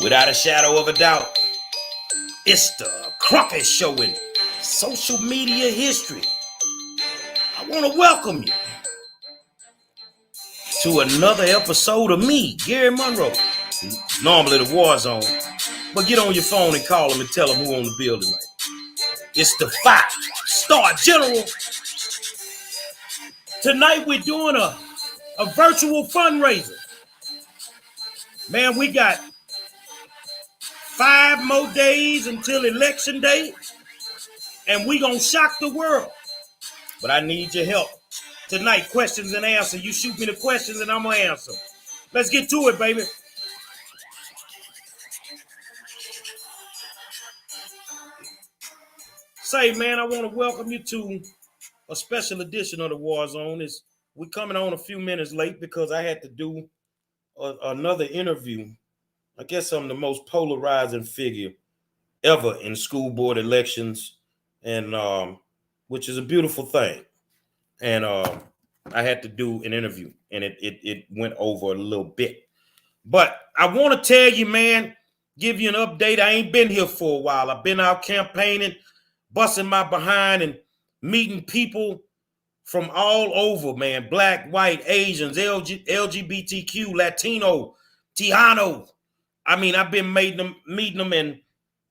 Without a shadow of a doubt, it's the Crockett Show in social media history. I want to welcome you to another episode of me, Gerry Monroe. Normally the war zone, but get on your phone and call them and tell them who on the bill tonight. It's the 5-star general. Tonight we're doing a virtual fundraiser. Man, we got 5 more days until election day, and we gonna shock the world. But I need your help. Tonight, questions and answers. You shoot me the questions and I'm gonna answer. Let's get to it, baby. Say, man, I want to welcome you to a special edition of the War Zone. We're coming on a few minutes late because I had to do another interview. I guess I'm the most polarizing figure ever in school board elections, and which is a beautiful thing. And I had to do an interview, and it went over a little bit. But I want to tell you, man, give you an update. I ain't been here for a while. I've been out campaigning, busting my behind, and meeting people from all over, man. Black, white, Asians, LGBTQ, Latino, Tejano. I mean, I've been meeting them, and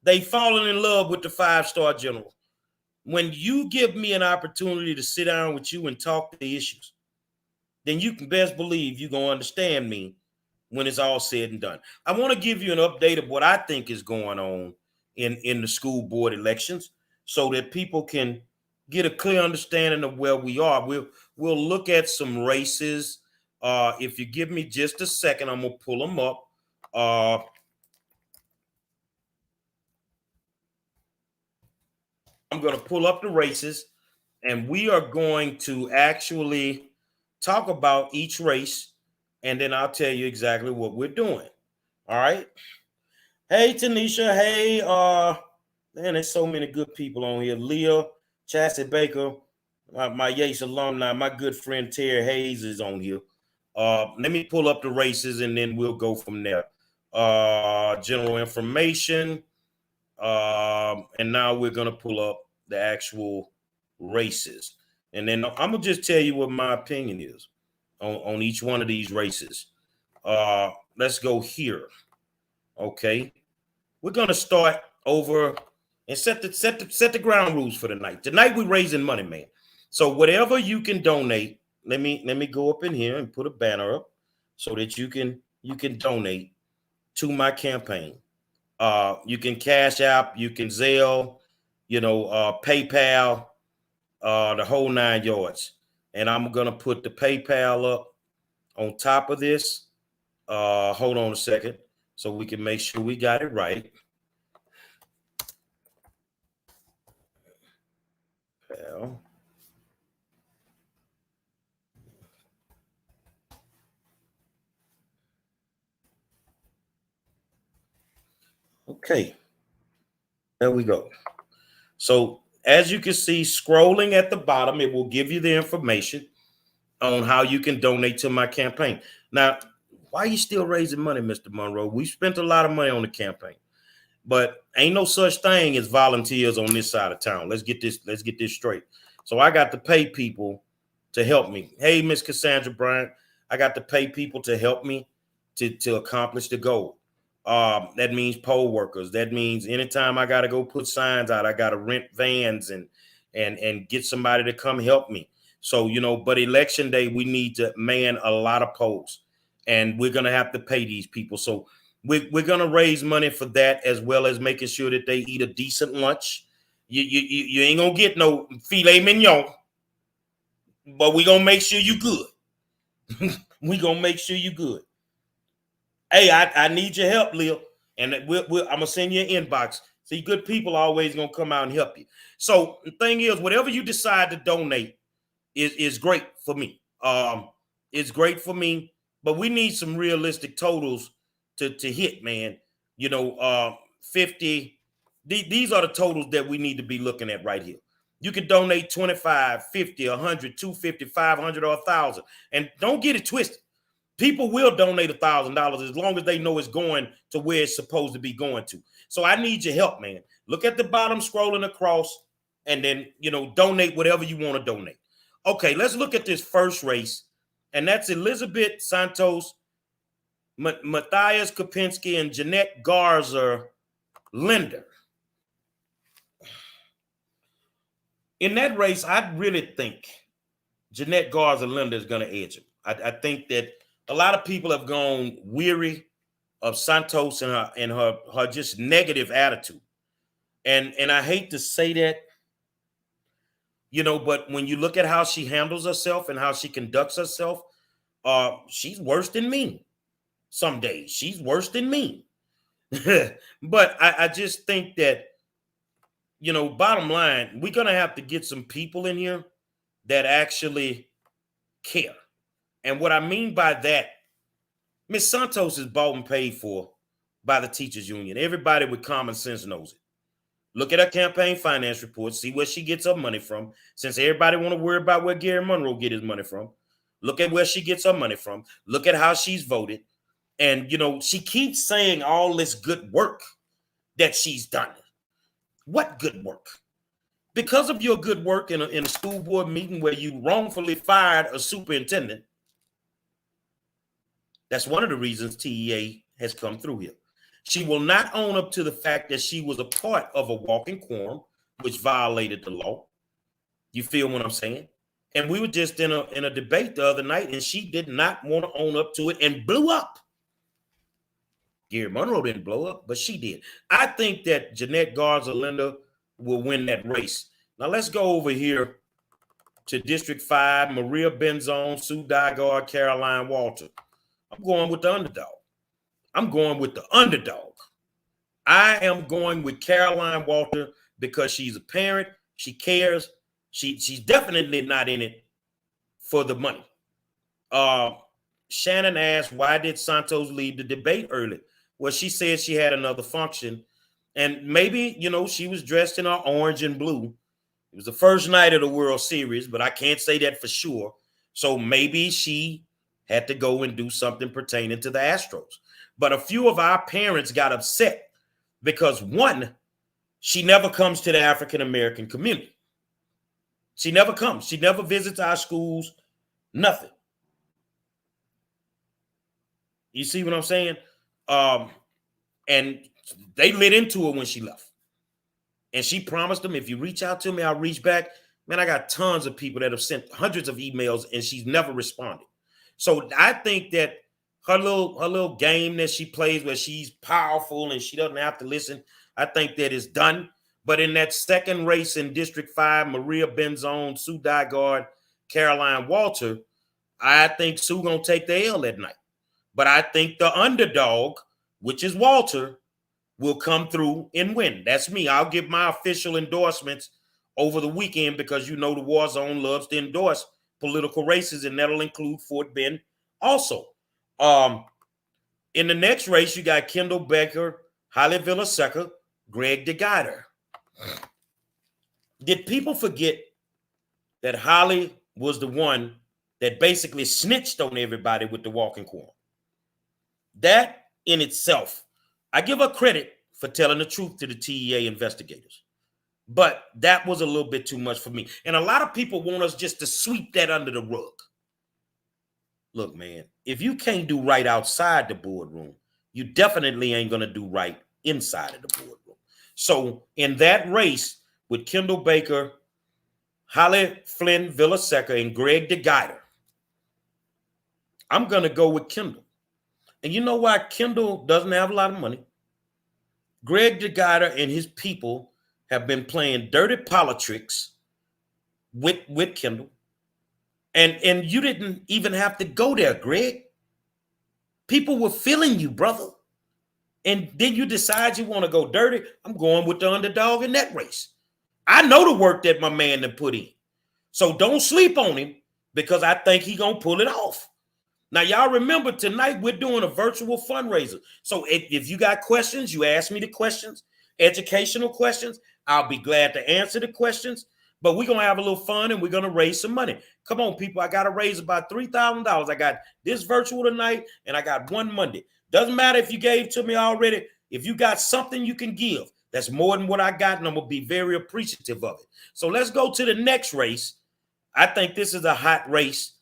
they fallen in love with the 5-star general. When you give me an opportunity to sit down with you and talk the issues, then you can best believe you're going to understand me when it's all said and done. I want to give you an update of what I think is going on in the school board elections so that people can get a clear understanding of where we are. We'll look at some races. If you give me just a second, I'm going to pull them up. I'm going to pull up the races, and we are going to actually talk about each race, and then I'll tell you exactly what we're doing. All right. Hey, Tanisha. Hey, man, there's so many good people on here. Leah, Chassie Baker, my Yates alumni, my good friend Terry Hayes is on here. Let me pull up the races, and then we'll go from there. General information. And now we're going to pull up the actual races. And then I'm going to just tell you what my opinion is on each one of these races. Let's go here. Okay. We're going to start over and set the ground rules for the night. Tonight we're raising money, man. So whatever you can donate, let me go up in here and put a banner up so that you can donate to my campaign. You can Cash App, you can Zelle, PayPal, the whole 9 yards. And I'm going to put the PayPal up on top of this. Hold on a second so we can make sure we got it right. Well, okay. There we go. So as you can see, scrolling at the bottom, it will give you the information on how you can donate to my campaign. Now, why are you still raising money, Mr. Monroe? We spent a lot of money on the campaign, but ain't no such thing as volunteers on this side of town. Let's get this straight. So I got to pay people to help me. Hey, Miss Cassandra Bryant, I got to pay people to help me to accomplish the goal. That means poll workers. That means anytime I got to go put signs out, I got to rent vans and get somebody to come help me. So, but election day, we need to man a lot of polls, and we're going to have to pay these people. So we're going to raise money for that, as well as making sure that they eat a decent lunch. You ain't going to get no filet mignon, but we're going to make sure you good. We're going to make sure you good. Hey, I need your help, Lil. And I'm going to send you an inbox. See, good people are always going to come out and help you. So the thing is, whatever you decide to donate is great for me. It's great for me, but we need some realistic totals to hit, man. 50. These are the totals that we need to be looking at right here. You can donate 25, 50, 100, 250, 500, or 1,000. And don't get it twisted. People will donate $1,000 as long as they know it's going to where it's supposed to be going to. So I need your help, man. Look at the bottom, scrolling across, and then, donate whatever you want to donate. Okay, let's look at this first race, and that's Elizabeth Santos, Matthias Kopinski, and Jeanette Garza Linder. In that race, I really think Jeanette Garza Linder is going to edge him. I think that a lot of people have gone weary of Santos and her just negative attitude. And I hate to say that, but when you look at how she handles herself and how she conducts herself, she's worse than me. Some days she's worse than me. But I just think that, bottom line, we're going to have to get some people in here that actually care. And what I mean by that, Miss Santos is bought and paid for by the teachers union. Everybody with common sense knows it. Look at her campaign finance report, see where she gets her money from. Since everybody want to worry about where Gerry Monroe get his money from, look at where she gets her money from. Look at how she's voted. And, she keeps saying all this good work that she's done. What good work? Because of your good work in a school board meeting where you wrongfully fired a superintendent, that's one of the reasons TEA has come through here. She will not own up to the fact that she was a part of a walking quorum, which violated the law. You feel what I'm saying? And we were just in a debate the other night, and she did not want to own up to it and blew up. Gerry Monroe didn't blow up, but she did. I think that Jeanette Garza Linder will win that race. Now let's go over here to District 5, Maria Benzone, Sue Dygard, Caroline Walter. I'm going with the underdog. I am going with Caroline Walter because she's a parent. She cares. She's definitely not in it for the money. Shannon asked, why did Santos leave the debate early? Well, she said she had another function. And maybe, she was dressed in her orange and blue. It was the first night of the World Series, but I can't say that for sure. So maybe she had to go and do something pertaining to the Astros. But a few of our parents got upset because, one, she never comes to the African-American community. She never comes. She never visits our schools, nothing. You see what I'm saying? And they lit into her when she left. And she promised them, if you reach out to me, I'll reach back. Man, I got tons of people that have sent hundreds of emails and she's never responded. So I think that her little game that she plays where she's powerful and she doesn't have to listen, I think that is done. But in that second race in District 5, Maria Benzone, Sue Dygard, Caroline Walter, I think Sue going to take the L that night. But I think the underdog, which is Walter, will come through and win. That's me. I'll give my official endorsements over the weekend because the War Zone loves to endorse political races, and that'll include Fort Bend also. In the next race, you got Kendall Baker, Holly Villaseca, Greg DeGuider. Did people forget that Holly was the one that basically snitched on everybody with the walking quorum? That in itself, I give her credit for telling the truth to the TEA investigators. But that was a little bit too much for me. And a lot of people want us just to sweep that under the rug. Look, man, if you can't do right outside the boardroom, you definitely ain't going to do right inside of the boardroom. So in that race with Kendall Baker, Holly Flynn Villaseca, and Greg DeGuider, I'm going to go with Kendall. And you know why Kendall doesn't have a lot of money? Greg DeGuider and his people have been playing dirty politics with Kendall. And you didn't even have to go there, Greg. People were feeling you, brother. And then you decide you want to go dirty. I'm going with the underdog in that race. I know the work that my man done put in. So don't sleep on him because I think he going to pull it off. Now, y'all remember tonight we're doing a virtual fundraiser. So if you got questions, you ask me the questions, educational questions. I'll be glad to answer the questions. But we're going to have a little fun and we're going to raise some money. Come on, people. I got to raise about $3,000. I got this virtual tonight and I got one Monday. Doesn't matter if you gave to me already. If you got something you can give, that's more than what I got, and I'm going to be very appreciative of it. So let's go to the next race. I think this is a hot race.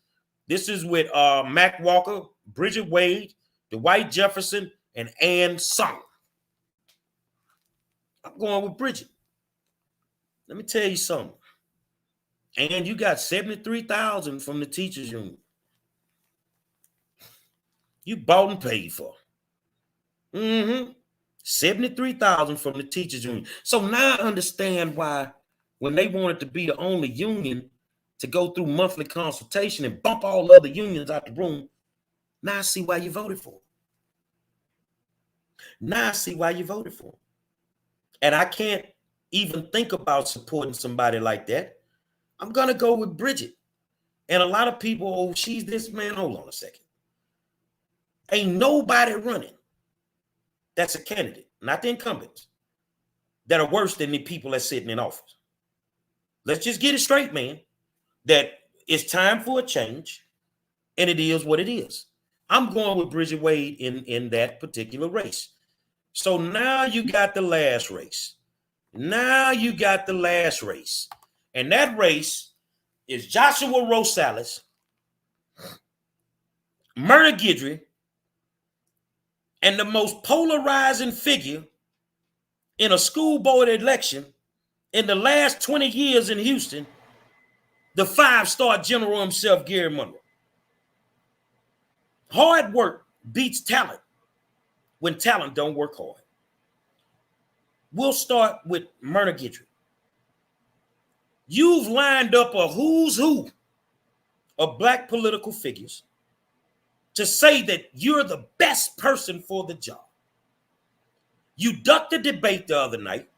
This is with Mac Walker, Bridget Wade, Dwight Jefferson, and Ann Song. I'm going with Bridget. Let me tell you something. And you got 73,000 from the teachers union. You bought and paid for. 73,000 from the teachers union. So now I understand why when they wanted to be the only union to go through monthly consultation and bump all the other unions out the room, now I see why you voted for. Now I see why you voted for. And I can't even think about supporting somebody like that. I'm going to go with Bridget. And a lot of people, oh, she's this, man. Hold on a second. Ain't nobody running that's a candidate, not the incumbents, that are worse than the people that's sitting in office. Let's just get it straight, man, that it's time for a change, and it is what it is. I'm going with Bridget Wade in that particular race. So now you got the last race. And that race is Joshua Rosales, Myrna Guidry, and the most polarizing figure in a school board election in the last 20 years in Houston, the 5-star general himself, Gerry Monroe. Hard work beats talent when talent don't work hard. We'll start with Myrna Guidry. You've lined up a who's who of Black political figures to say that you're the best person for the job. You ducked the debate the other night.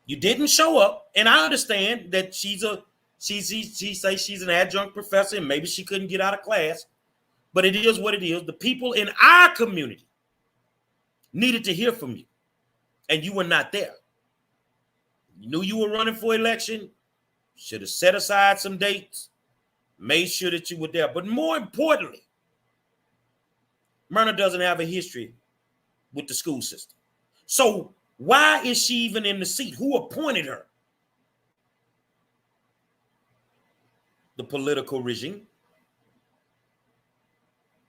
You didn't show up, and I understand that she says she's an adjunct professor and maybe she couldn't get out of class, but it is what it is. The people in our community needed to hear from you, and you were not there. You knew you were running for election, should have set aside some dates, made sure that you were there. But more importantly, Myrna doesn't have a history with the school system. So why is she even in the seat? Who appointed her? The political regime.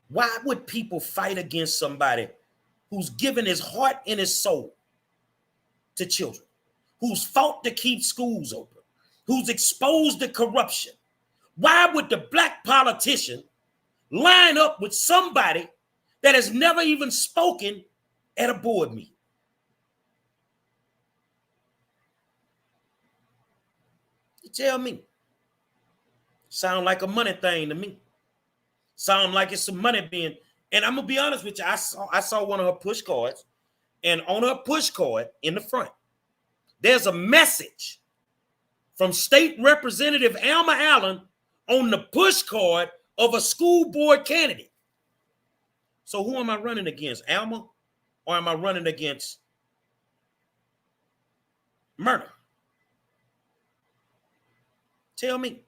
Why would people fight against somebody who's given his heart and his soul to children, who's fought to keep schools open, who's exposed the corruption? Why would the Black politician line up with somebody that has never even spoken at a board meeting? You tell me. Sound like a money thing to me. Sound like it's some money being, and I'm gonna be honest with you. I saw one of her push cards, and on her push card in the front, there's a message from State Representative Alma Allen on the push card of a school board candidate. So who am I running against, Alma, or am I running against Myrna? Tell me,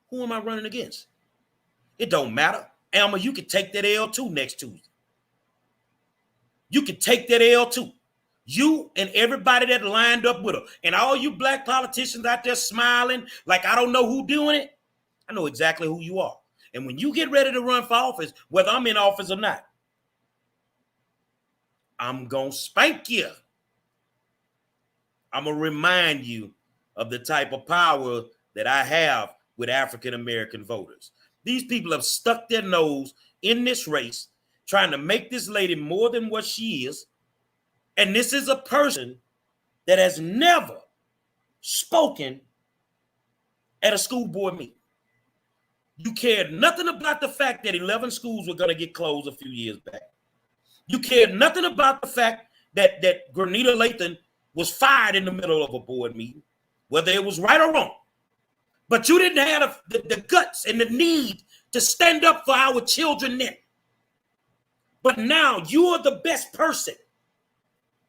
who am I running against? It don't matter. Alma, you can take that L too next Tuesday. You can take that L too. You and everybody that lined up with her, and all you Black politicians out there smiling like I don't know who doing it. I know exactly who you are. And when you get ready to run for office, whether I'm in office or not, I'm going to spank you. I'm going to remind you of the type of power that I have with African-American voters. These people have stuck their nose in this race, trying to make this lady more than what she is. And this is a person that has never spoken at a school board meeting. You cared nothing about the fact that 11 schools were going to get closed a few years back. You cared nothing about the fact that Grenita Lathan was fired in the middle of a board meeting, whether it was right or wrong. But you didn't have the guts and the need to stand up for our children then. But now you're the best person.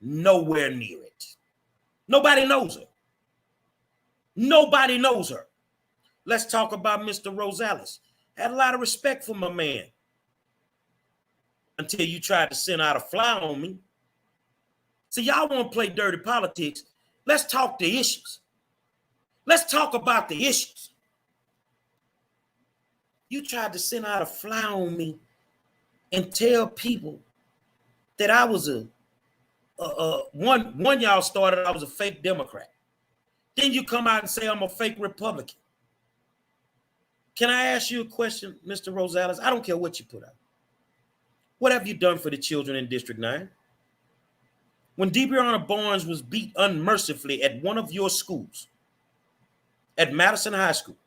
Nowhere near it. Nobody knows her. Nobody knows her. Let's talk about Mr. Rosales. Had a lot of respect for my man until you tried to send out a fly on me. See, y'all want to play dirty politics. Let's talk the issues. Let's talk about the issues. You tried to send out a fly on me and tell people that I was one y'all started, I was a fake Democrat. Then you come out and say I'm a fake Republican. Can I ask you a question, Mr. Rosales? I don't care what you put out. What have you done for the children in District 9? When Debrianna Barnes was beat unmercifully at one of your schools, at Madison High School,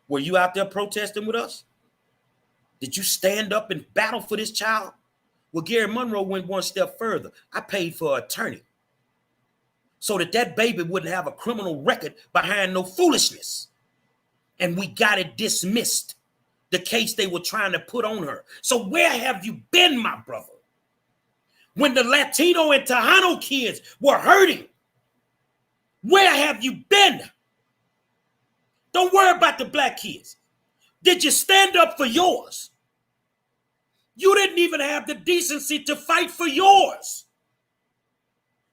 were you out there protesting with us? Did you stand up and battle for this child? Well, Gerry Monroe went one step further. I paid for an attorney so that that baby wouldn't have a criminal record behind no foolishness. And we got it dismissed, the case they were trying to put on her. So where have you been, my brother? When the Latino and Tejano kids were hurting, where have you been? Don't worry about the black kids. Did you stand up for yours? You didn't even have the decency to fight for yours.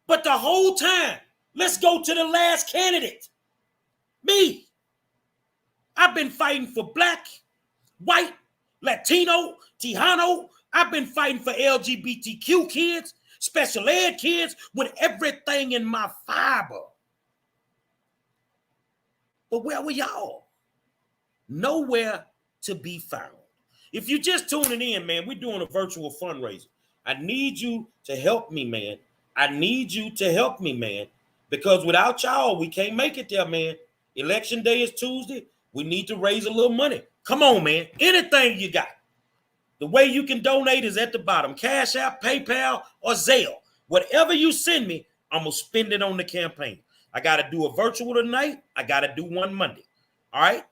But the whole time, let's go to the last candidate. Me. I've been fighting for black, white, Latino, Tejano. I've been fighting for LGBTQ kids, special ed kids, with everything in my fiber. But where were y'all? Nowhere to be found. If you're just tuning in, man, we're doing a virtual fundraiser. I need you to help me, man. I need you to help me, man. Because without y'all, we can't make it there, man. Election day is Tuesday. We need to raise a little money. Come on, man. Anything you got. The way you can donate is at the bottom. Cash App, PayPal, or Zelle. Whatever you send me, I'm going to spend it on the campaign. I got to do a virtual tonight. I got to do one Monday. All right?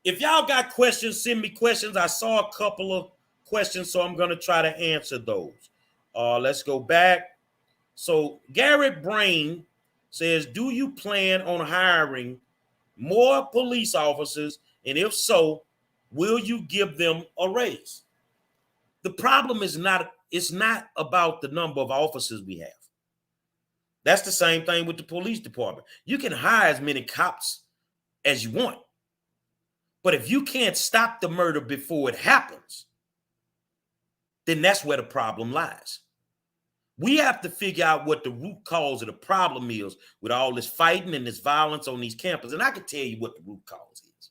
If y'all got questions, send me questions. I saw a couple of questions, so I'm going to try to answer those. Let's go back. So Garrett Brain says, do you plan on hiring more police officers? And if so, will you give them a raise? The problem is it's not about the number of officers we have. That's the same thing with the police department. You can hire as many cops as you want. But if you can't stop the murder before it happens, then that's where the problem lies. We have to figure out what the root cause of the problem is with all this fighting and this violence on these campuses. And I can tell you what the root cause is.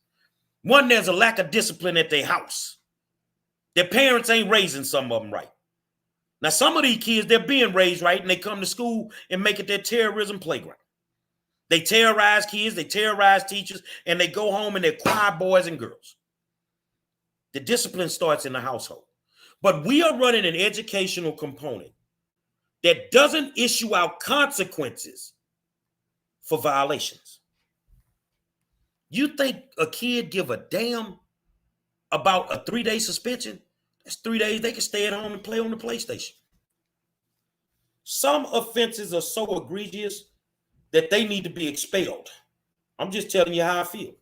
One, there's a lack of discipline at their house. Their parents ain't raising some of them right. Now, some of these kids, they're being raised right, and they come to school and make it their terrorism playground. They terrorize kids, they terrorize teachers, and they go home and they're quiet boys and girls. The discipline starts in the household. But we are running an educational component that doesn't issue out consequences for violations. You think a kid give a damn about a 3-day suspension? That's 3 days they can stay at home and play on the PlayStation. Some offenses are so egregious that they need to be expelled. I'm just telling you how I feel.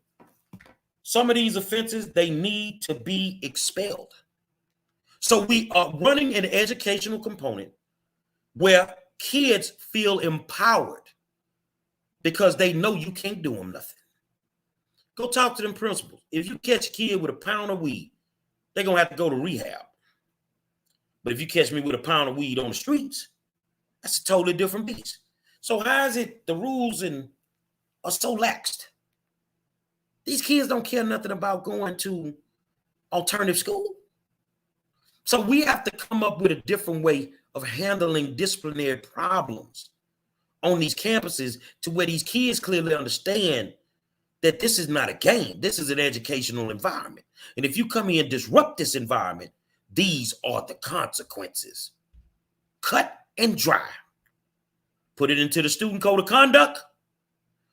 Some of these offenses, they need to be expelled. So we are running an educational component where kids feel empowered because they know you can't do them nothing. Go talk to them principals. If you catch a kid with a pound of weed, they're going to have to go to rehab. But if you catch me with a pound of weed on the streets, that's a totally different beast. So how is it the rules are so laxed? These kids don't care nothing about going to alternative school. So we have to come up with a different way of handling disciplinary problems on these campuses to where these kids clearly understand that this is not a game. This is an educational environment. And if you come here and disrupt this environment, these are the consequences. Cut and dry. Put it into the student code of conduct.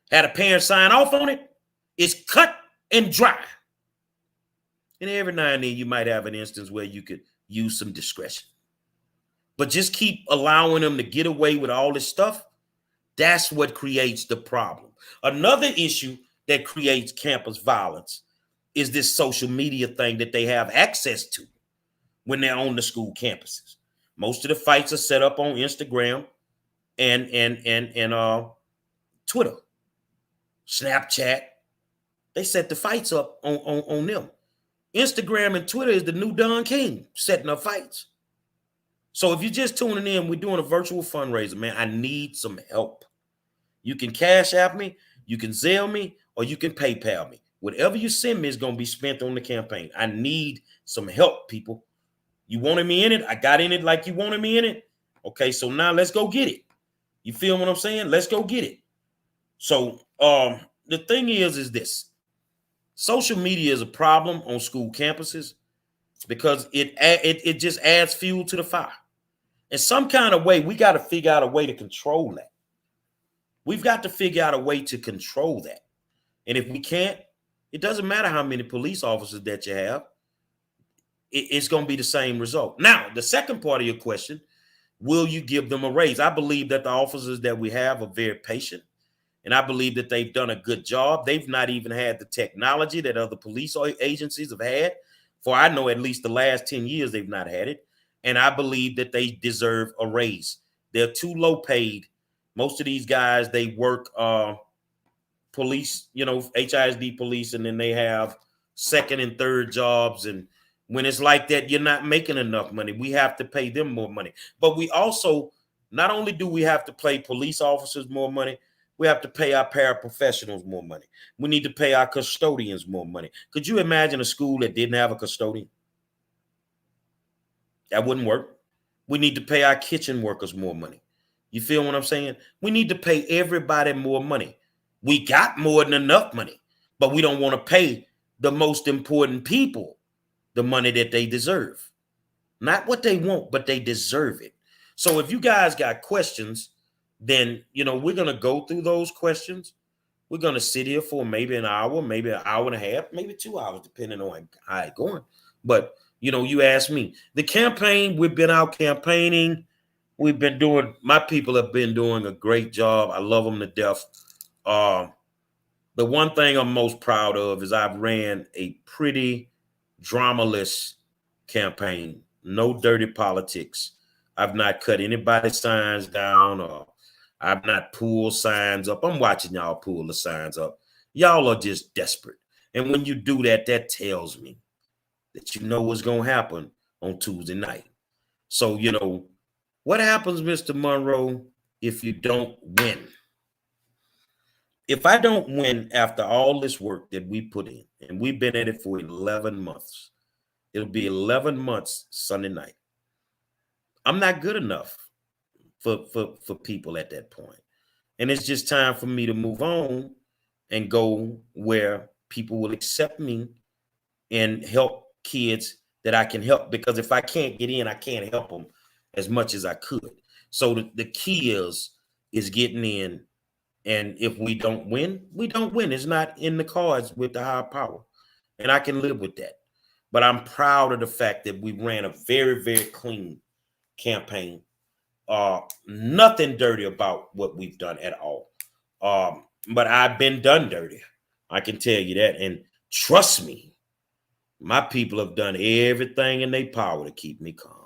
Had a parent sign off on it. It's cut and dry. And every now and then you might have an instance where you could use some discretion. But just keep allowing them to get away with all this stuff. That's what creates the problem. Another issue that creates campus violence is this social media thing that they have access to when they're on the school campuses. Most of the fights are set up on Instagram and Twitter, Snapchat. They set the fights up on them. Instagram and Twitter is the new Don King setting up fights. So if you're just tuning in, we're doing a virtual fundraiser, man. I need some help. You can Cash App me, you can Zelle me, or you can PayPal me. Whatever you send me is going to be spent on the campaign. I need some help, people. You wanted me in it. I got in it like you wanted me in it. Okay, so now let's go get it. You feel what I'm saying? Let's go get it. So the thing is this. Social media is a problem on school campuses because it just adds fuel to the fire. In some kind of way, we got to figure out a way to control that. We've got to figure out a way to control that. And if we can't, it doesn't matter how many police officers that you have. It's going to be the same result. Now, the second part of your question, will you give them a raise? I believe that the officers that we have are very patient. And I believe that they've done a good job. They've not even had the technology that other police agencies have had. For I know at least the last 10 years, they've not had it. And I believe that they deserve a raise. They're too low paid. Most of these guys, they work police, HISD police, and then they have second and third jobs. And when it's like that, you're not making enough money. We have to pay them more money. But we also, not only do we have to pay police officers more money, we have to pay our paraprofessionals more money. We need to pay our custodians more money. Could you imagine a school that didn't have a custodian? That wouldn't work. We need to pay our kitchen workers more money. You feel what I'm saying? We need to pay everybody more money. We got more than enough money, but we don't want to pay the most important people the money that they deserve. Not what they want, but they deserve it. So if you guys got questions, then, we're going to go through those questions. We're going to sit here for maybe an hour, maybe an hour and a half, maybe 2 hours, depending on how it's going. But, you asked me. The campaign, we've been out campaigning. My people have been doing a great job. I love them to death. The one thing I'm most proud of is I've ran a pretty dramaless campaign. No dirty politics. I've not cut anybody's signs down or I've not pulled signs up. I'm watching y'all pull the signs up. Y'all are just desperate. And when you do that, that tells me that you know what's going to happen on Tuesday night. So, what happens, Mr. Monroe, if you don't win? If I don't win after all this work that we put in, and we've been at it for 11 months, it'll be 11 months Sunday night. I'm not good enough for people at that point. And it's just time for me to move on and go where people will accept me and help kids that I can help. Because if I can't get in, I can't help them as much as I could. So the key is getting in. And if we don't win, we don't win. It's not in the cards with the higher power. And I can live with that. But I'm proud of the fact that we ran a very, very clean campaign. Nothing dirty about what we've done at all. But I've been done dirty. I can tell you that. And trust me, my people have done everything in their power to keep me calm.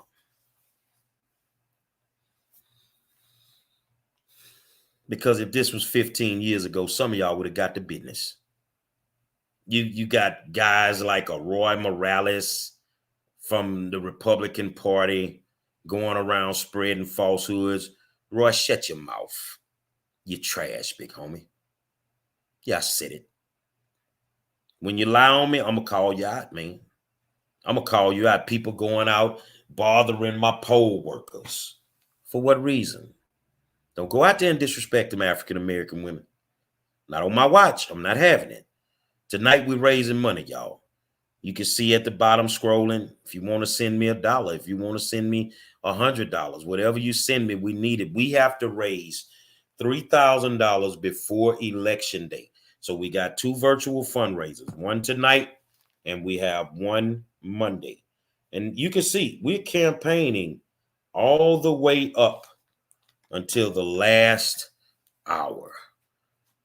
Because if this was 15 years ago, some of y'all would have got the business. You got guys like a Roy Morales from the Republican Party going around spreading falsehoods. Roy, shut your mouth. You trash, big homie. Yeah, I said it. When you lie on me, I'm going to call you out, man. I'm going to call you out. People going out bothering my poll workers. For what reason? Don't go out there and disrespect them African-American women. Not on my watch. I'm not having it. Tonight, we're raising money, y'all. You can see at the bottom scrolling. If you want to send me $1, if you want to send me $100, whatever you send me, we need it. We have to raise $3,000 before election day. So we got 2 virtual fundraisers, one tonight, and we have one Monday. And you can see we're campaigning all the way up until the last hour.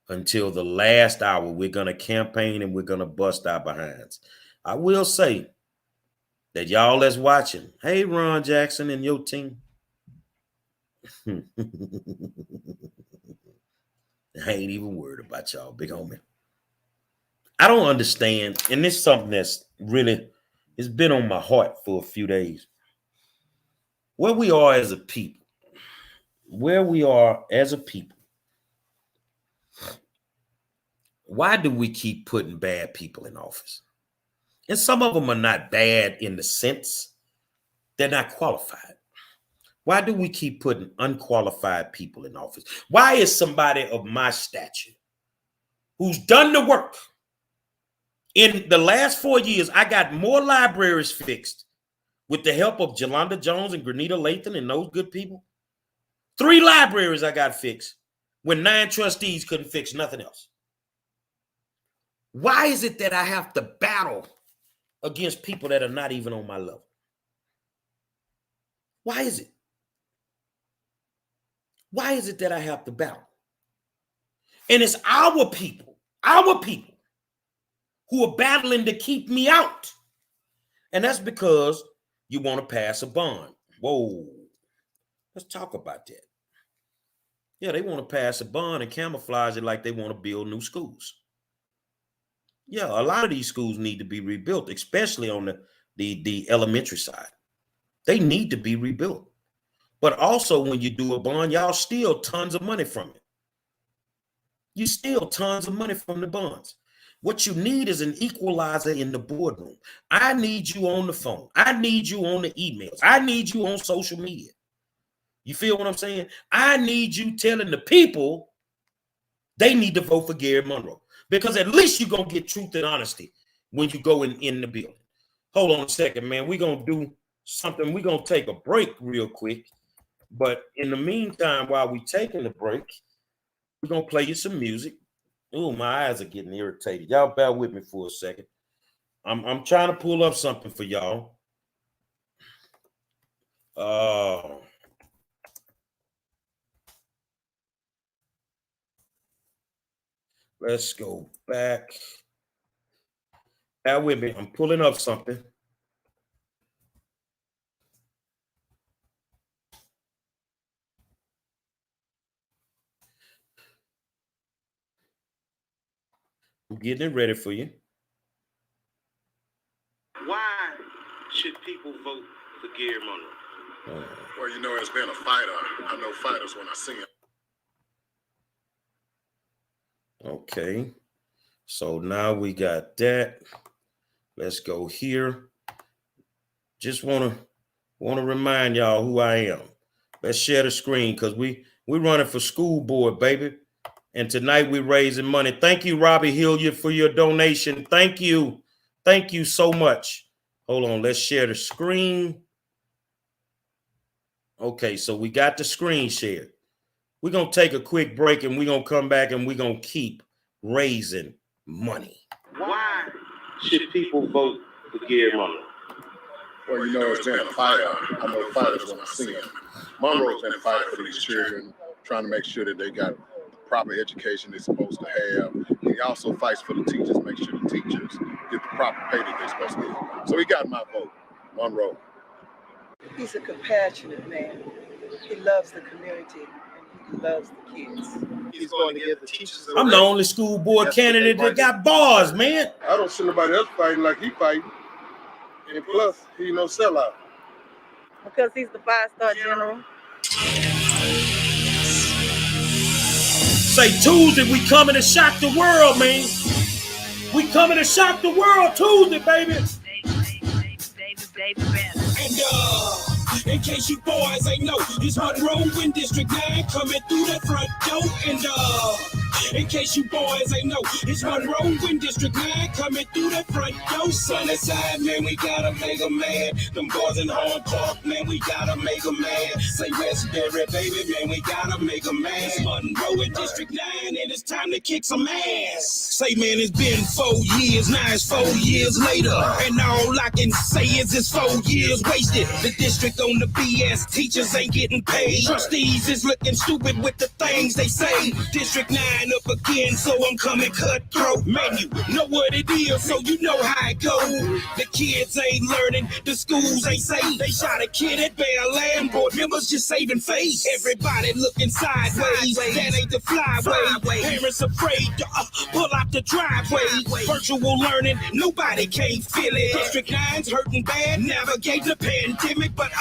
Until the last hour, we're going to campaign and we're going to bust our behinds. I will say that y'all that's watching, hey, Ron Jackson and your team, I ain't even worried about y'all, big homie. I don't understand, and this is something that's really, it's been on my heart for a few days. Where we are as a people, why do we keep putting bad people in office? And some of them are not bad in the sense they're not qualified. Why do we keep putting unqualified people in office? Why is somebody of my stature who's done the work? In the last 4 years, I got more libraries fixed with the help of Jolanda Jones and Grenita Lathan and those good people. 3 libraries I got fixed when 9 trustees couldn't fix nothing else. Why is it that I have to battle against people that are not even on my level? Why is it? Why is it that I have to battle? And it's our people who are battling to keep me out. And that's because you want to pass a bond. Whoa, let's talk about that. Yeah, they want to pass a bond and camouflage it like they want to build new schools. Yeah, a lot of these schools need to be rebuilt, especially on the elementary side. They need to be rebuilt. But also when you do a bond, y'all steal tons of money from it. You steal tons of money from the bonds. What you need is an equalizer in the boardroom. I need you on the phone. I need you on the emails. I need you on social media. You feel what I'm saying? I need you telling the people they need to vote for Gerry Monroe, because at least you're going to get truth and honesty when you go in the building. Hold on a second, man. We're going to do something. We're going to take a break real quick. But in the meantime, while we're taking the break, we're going to play you some music. Oh, my eyes are getting irritated. Y'all bear with me for a second. I'm trying to pull up something for y'all. Let's go back. Bear with me. I'm pulling up something. I'm getting it ready for you. Why should people vote for Gerry Monroe? Well, you know, as being a fighter, I know fighters when I see them. Okay. So now we got that. Let's go here. Just want to remind y'all who I am. Let's share the screen because we're running for school board, baby. And tonight we're raising money. Thank you, Robbie Hilliard, for your donation. Thank you. Thank you so much. Hold on. Let's share the screen. Okay, so we got the screen shared. We're going to take a quick break and we're going to come back and we're going to keep raising money. Why should people vote for Gerry Monroe? Well, you know, as being a fighter, I know fighters when I see them. Monroe's been fighting for these children, trying to make sure that they got the proper education they're supposed to have. And he also fights for the teachers, make sure the teachers get the proper pay that they're supposed to get. So he got my vote, Monroe. He's a compassionate man. He loves the community and he loves the kids. He's going to give the teachers. I'm the only school board candidate that got bars, man. I don't see nobody else fighting like he fighting. And plus, he no sellout. Because he's the 5-star general. Say Tuesday, we coming to shock the world, man. We coming to shock the world Tuesday, baby. And in case you boys ain't know, it's Monroe in District 9 coming through the front door. And In case you boys ain't know, it's Monroe in District 9 coming through that front door. Sunny side, man, we gotta make a man. Them boys in Home Park, man, we gotta make a man. Say Westbury, baby, man, we gotta make a man. Monroe in District 9, and it's time to kick some ass. Say, man, it's been 4 years, now it's 4 years later. And all I can say is it's 4 years wasted. The district on the BS, teachers ain't getting paid. Trustees is looking stupid with the things they say. District 9 up again, so I'm coming cutthroat. Man, you know what it is, so you know how it go. The kids ain't learning, the schools ain't safe. They shot a kid at Bell board members just saving face. Everybody looking sideways, that ain't the flyway. Parents afraid to pull out the driveway. Virtual learning, nobody can't feel it. District 9's hurting bad, navigate the pandemic, but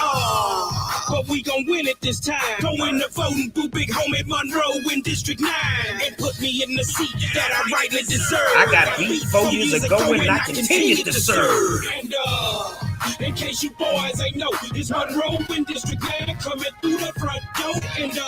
we gon' win it this time. Going to voting through big homie Monroe in District 9 and put me in the seat that I rightly deserve. I got beat 4 years ago and I continue to serve. And in case you boys ain't know, it's Monroe in District 9 coming through the front door. And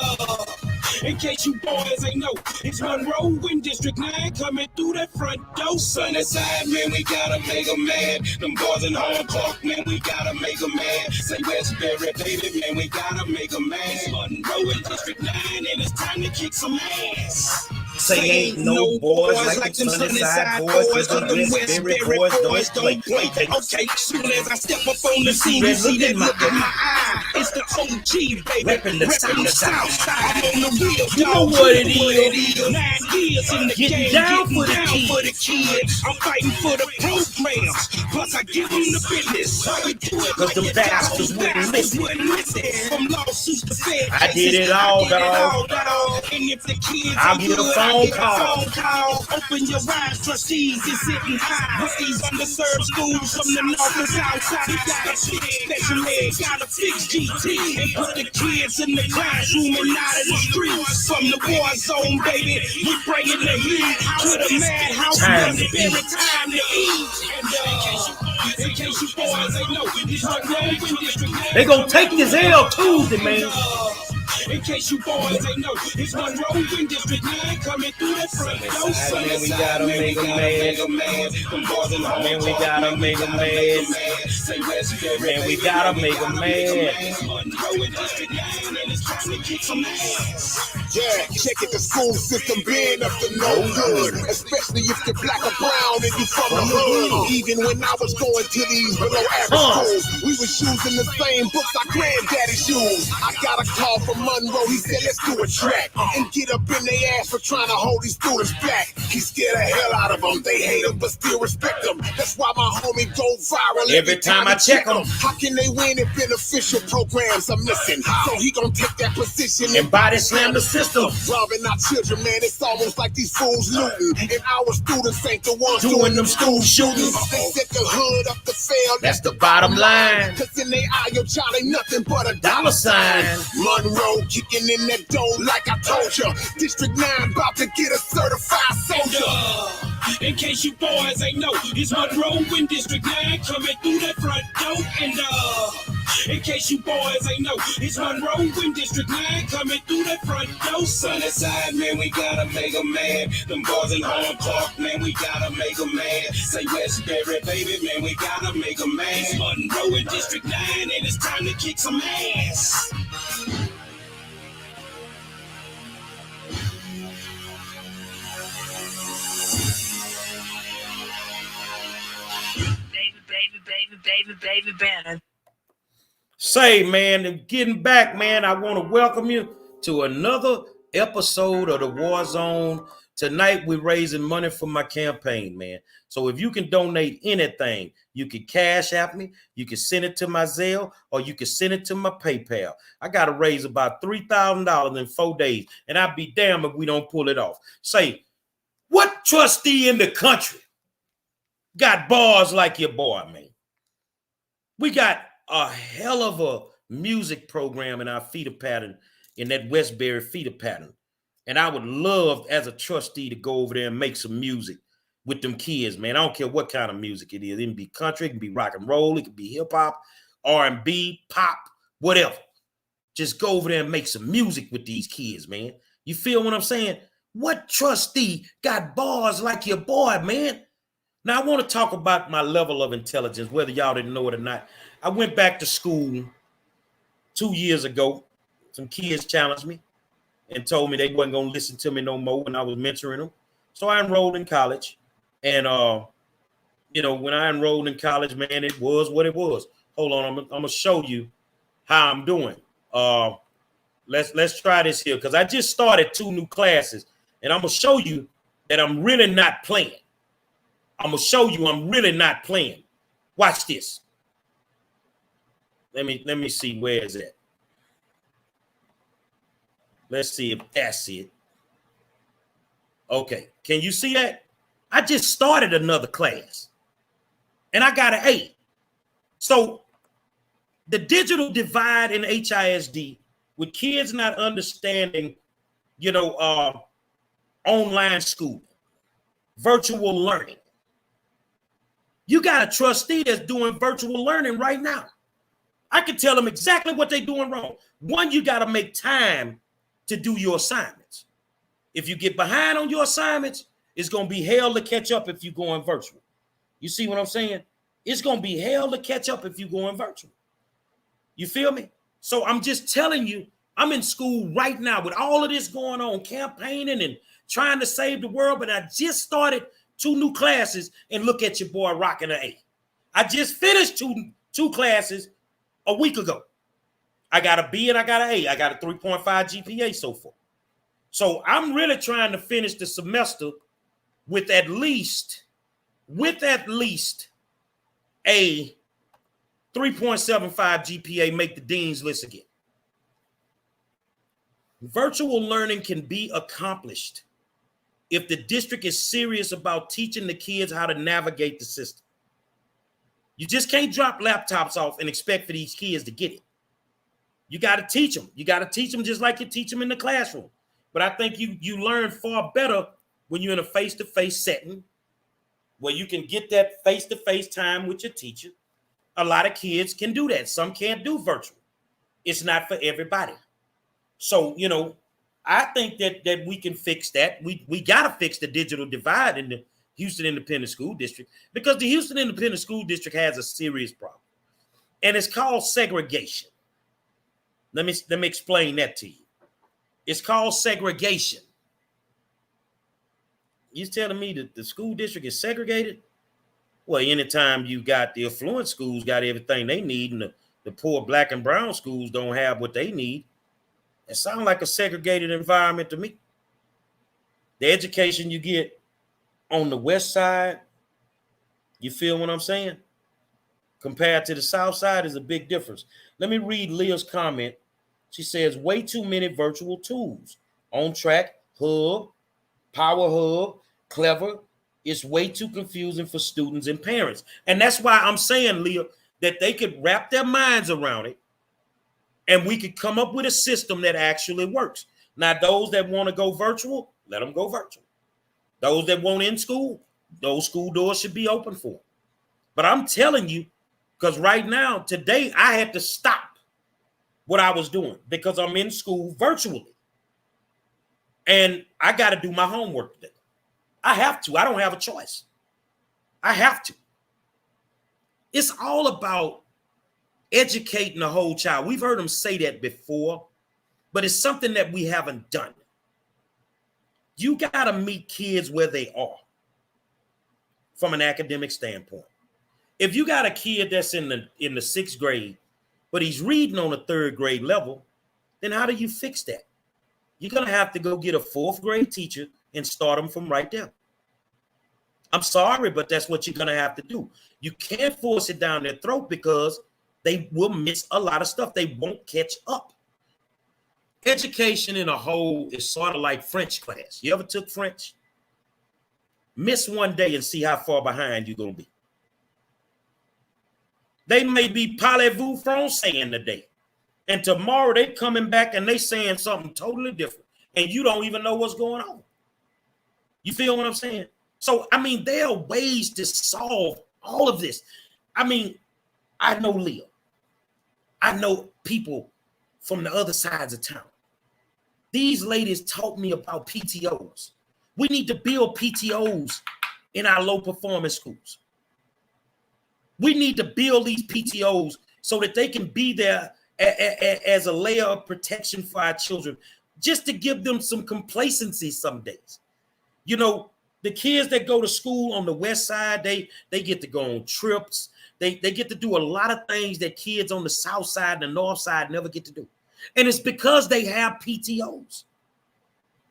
in case you boys ain't know, it's Monroe in District 9 coming through that front door. Sunny side, man, we gotta make a man. Them boys in Home Park, man, we gotta make a man. Say Westbury, baby, man, we gotta make a man. Monroe in District 9, and it's time to kick some ass. Say ain't no boys like them Sunny Side boys, cause them Westbury boys don't play. Okay, soon as I step up on the scene, you see that look in my eye. It's the OG, baby, reppin' the South Side. I'm on the wheel, you know what it is. 9 years in the Getting game, down for the kids. I'm fighting for the programs, plus I give them the business. How we do it, cause them bastards wouldn't listen. From lawsuits to Fed I did it all, dog. And if the kids I'll get a phone call. Open your eyes, trustees is sitting high. With these underserved schools from the north and south side, we gotta fix special ed, gotta fix GT, and put the kids in the classroom and not in the streets. From the war zone, baby, we bringing the heat to the madhouse. Every time to eat. And in case you boys ain't know, this Monroe in District. They gonna take this L Tuesday, man. In case you boys ain't know, it's Monroe in District 9 coming through that front door. Man, we gotta make a man. Man, we gotta make a man. Man, we gotta make a man. Monroe in District 9, and it's time to kick some ass. Yeah, check it, the school system being up to no good. Especially if you're black or brown and you from the hood. Even when I was going to these below average schools, we was using the same books our granddaddy's used. I got a call from Monroe, he said let's do a track and get up in their ass for trying to hold these students back. He scared the hell out of them, they hate him but still respect them. That's why my homie go viral every time I check them. How can they win if beneficial programs are missing? So he gon' take that position And body slam the system. Robbing our children, man, it's almost like these fools looting. And our students ain't the ones Doing them school shootings. They set the hood up to fail. That's the bottom line. Cause in they eye, your child ain't nothing but a Dollar sign. Monroe kicking in that dough like I told ya. District 9 about to get a certified soldier. In case you boys ain't know, it's Monroe in District 9 coming through that front door. And in case you boys ain't know, it's Monroe in District 9 coming through that front door. Sunny side, man, we gotta make a man. Them boys in Home Park, man, we gotta make a man. Say Westbury, baby, man, we gotta make a man. It's Monroe in District 9, and it's time to kick some ass. Baby Bannon. Say, man, getting back, man, I want to welcome you to another episode of the War Zone. Tonight, we're raising money for my campaign, man. So if you can donate anything, you can cash app me, you can send it to my Zelle, or you can send it to my PayPal. I got to raise about $3,000 in 4 days, and I'd be damned if we don't pull it off. Say, what trustee in the country got bars like your boy, man? We got a hell of a music program in our feeder pattern, in that Westbury feeder pattern. And I would love, as a trustee, to go over there and make some music with them kids, man. I don't care what kind of music it is. It can be country, it can be rock and roll, it can be hip hop, R&B, pop, whatever. Just go over there and make some music with these kids, man. You feel what I'm saying? What trustee got bars like your boy, man? Now, I want to talk about my level of intelligence, whether y'all didn't know it or not. I went back to school 2 years ago. Some kids challenged me and told me they wasn't going to listen to me no more when I was mentoring them. So I enrolled in college. And, when I enrolled in college, man, it was what it was. Hold on, I'm going to show you how I'm doing. Let's try this here, because I just started 2 new classes, and I'm going to show you that I'm really not playing. I'm going to show you I'm really not playing. Watch this. Let me see, where is it? Let's see if that's it. Okay, can you see that? I just started another class, and I got an A. So the digital divide in HISD, with kids not understanding, online school, virtual learning. You got a trustee that's doing virtual learning right now. I can tell them exactly what they're doing wrong. One, you got to make time to do your assignments. If you get behind on your assignments, it's going to be hell to catch up if you're going virtual. You see what I'm saying? It's going to be hell to catch up if you're going virtual. You feel me? So I'm just telling you, I'm in school right now with all of this going on, campaigning and trying to save the world, but I just started 2 new classes, and look at your boy rocking an A. I just finished two classes a week ago. I got a B and I got an A. I got a 3.5 GPA so far. So I'm really trying to finish the semester with at least a 3.75 GPA, make the dean's list again. Virtual learning can be accomplished if the district is serious about teaching the kids how to navigate the system. You just can't drop laptops off and expect for these kids to get it. You got to teach them. You got to teach them just like you teach them in the classroom. But I think you learn far better when you're in a face-to-face setting where you can get that face-to-face time with your teacher. A lot of kids can do that. Some can't do virtual. It's not for everybody. So, I think that we can fix that. We got to fix the digital divide in the Houston Independent School District, because the Houston Independent School District has a serious problem, and it's called segregation. Let me explain that to you. It's called segregation. You telling me that the school district is segregated? Well, anytime you got the affluent schools got everything they need, and the poor black and brown schools don't have what they need, it sounds like a segregated environment to me. The education you get on the west side, you feel what I'm saying, compared to the south side, is a big difference. Let me read Leah's comment. She says, way too many virtual tools. On Track, Hub, Power Hub, Clever. It's way too confusing for students and parents. And that's why I'm saying, Leah, that they could wrap their minds around it, and we could come up with a system that actually works. Now, those that want to go virtual, let them go virtual. Those that want in school, those school doors should be open for them. But I'm telling you, because right now, today, I had to stop what I was doing because I'm in school virtually. And I got to do my homework today. I have to. I don't have a choice. I have to. It's all about educating the whole child. We've heard them say that before, but it's something that we haven't done. You got to meet kids where they are from an academic standpoint. If you got a kid that's in the 6th grade, but he's reading on a 3rd grade level, then how do you fix that? You're going to have to go get a 4th grade teacher and start them from right there. I'm sorry, but that's what you're going to have to do. You can't force it down their throat because they will miss a lot of stuff. They won't catch up. Education in a whole is sort of like French class. You ever took French? Miss one day and see how far behind you're going to be. They may be parlez-vous français in the day, and tomorrow they coming back and they saying something totally different, and you don't even know what's going on. You feel what I'm saying? So, I mean, there are ways to solve all of this. I mean, I know Leo. I know people from the other sides of town. These ladies taught me about PTOs. We need to build PTOs in our low performance schools. We need to build these PTOs so that they can be there as a layer of protection for our children, just to give them some complacency some days. You know, the kids that go to school on the west side, they get to go on trips. They get to do a lot of things that kids on the south side and the north side never get to do. And it's because they have PTOs.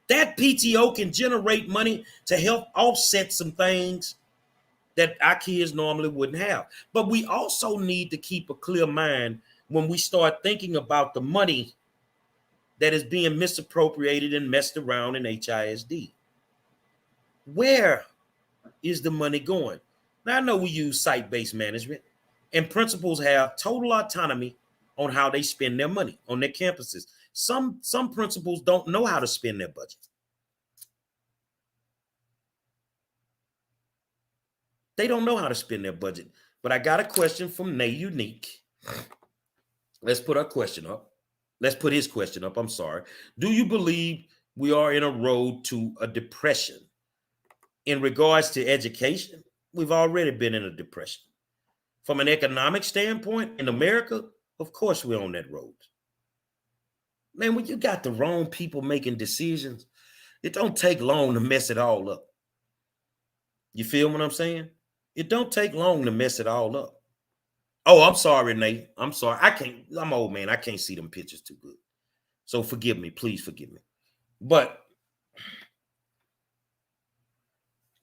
That PTO can generate money to help offset some things that our kids normally wouldn't have. But we also need to keep a clear mind when we start thinking about the money that is being misappropriated and messed around in HISD. Where is the money going? Now, I know we use site-based management, and principals have total autonomy on how they spend their money on their campuses. Some principals don't know how to spend their budget. They don't know how to spend their budget. But I got a question from Nay Unique. Let's put our question up. Let's put his question up. I'm sorry. Do you believe we are in a road to a depression? In regards to education, we've already been in a depression. From an economic standpoint in America, of course we're on that road. Man, when you got the wrong people making decisions, it don't take long to mess it all up. You feel what I'm saying? It don't take long to mess it all up. Oh, I'm sorry, Nate. I'm sorry. I'm old, man. I can't see them pictures too good. So forgive me. Please forgive me. But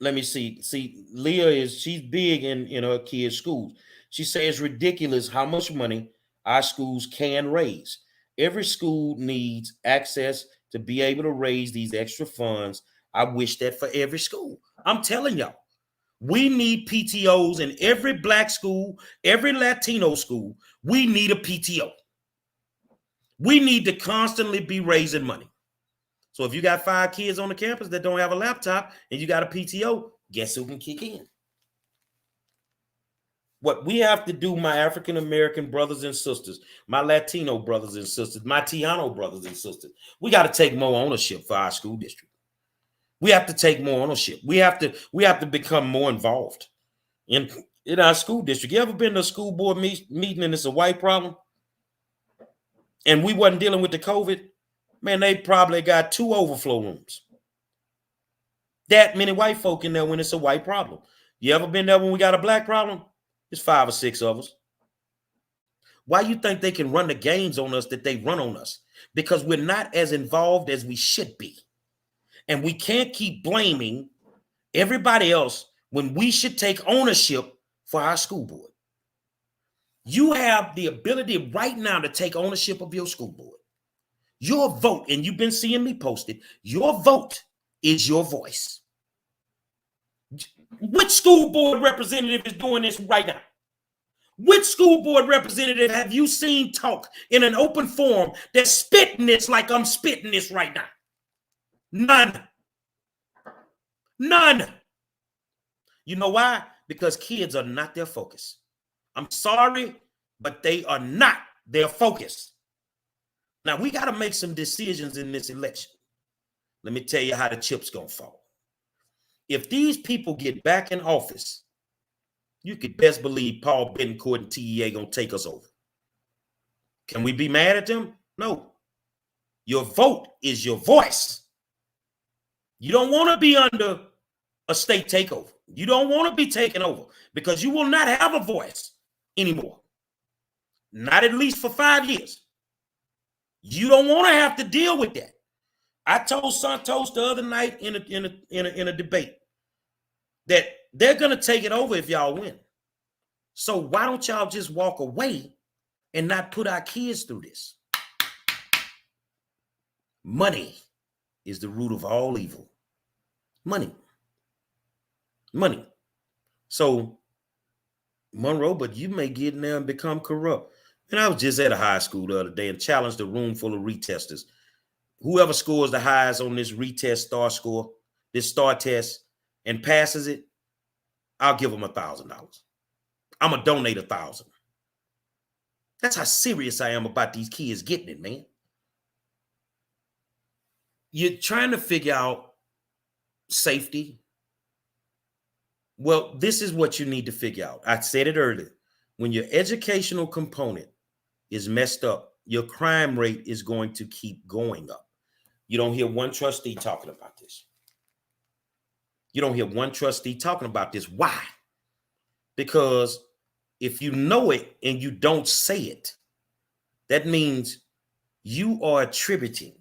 let me see. See, Leah she's big in her kids' schools. She says it's ridiculous how much money our schools can raise. Every school needs access to be able to raise these extra funds. I wish that for every school. I'm telling y'all. We need PTOs in every Black school, every Latino school. We need a PTO. We need to constantly be raising money. So if you got 5 kids on the campus that don't have a laptop and you got a PTO, guess who can kick in? What we have to do, my African-American brothers and sisters, my Latino brothers and sisters, my Tiano brothers and sisters, we got to take more ownership for our school district. We have to take more ownership. We have to become more involved in our school district. You ever been to a school board meeting and it's a white problem? And we wasn't dealing with the COVID? Man, they probably got 2 overflow rooms. That many white folk in there when it's a white problem. You ever been there when we got a Black problem? It's 5 or 6 of us. Why you think they can run the games on us that they run on us? Because we're not as involved as we should be. And we can't keep blaming everybody else when we should take ownership for our school board. You have the ability right now to take ownership of your school board. Your vote, and you've been seeing me post it, your vote is your voice. Which school board representative is doing this right now? Which school board representative have you seen talk in an open forum that's spitting this like I'm spitting this right now? None. None. You know why? Because kids are not their focus. I'm sorry, but they are not their focus. Now, we got to make some decisions in this election. Let me tell you how the chips going to fall. If these people get back in office, you could best believe Paul Bettencourt and TEA going to take us over. Can we be mad at them? No. Your vote is your voice. You don't want to be under a state takeover. You don't want to be taken over because you will not have a voice anymore. Not at least for 5 years. You don't want to have to deal with that. I told Santos the other night in a debate that they're going to take it over if y'all win. So why don't y'all just walk away and not put our kids through this? Money is the root of all evil. Money. Money. So, Monroe, but you may get in there and become corrupt. And I was just at a high school the other day and challenged a room full of retesters. Whoever scores the highest on this retest star score, this star test, and passes it, I'll give them $1,000. I'm going to donate $1,000. That's how serious I am about these kids getting it, man. you're trying to figure out safety. Well, this is what you need to figure out. I said it earlier. When your educational component is messed up, your crime rate is going to keep going up. You don't hear one trustee talking about this. You don't hear one trustee talking about this. Why? Because if you know it and you don't say it, that means you are attributing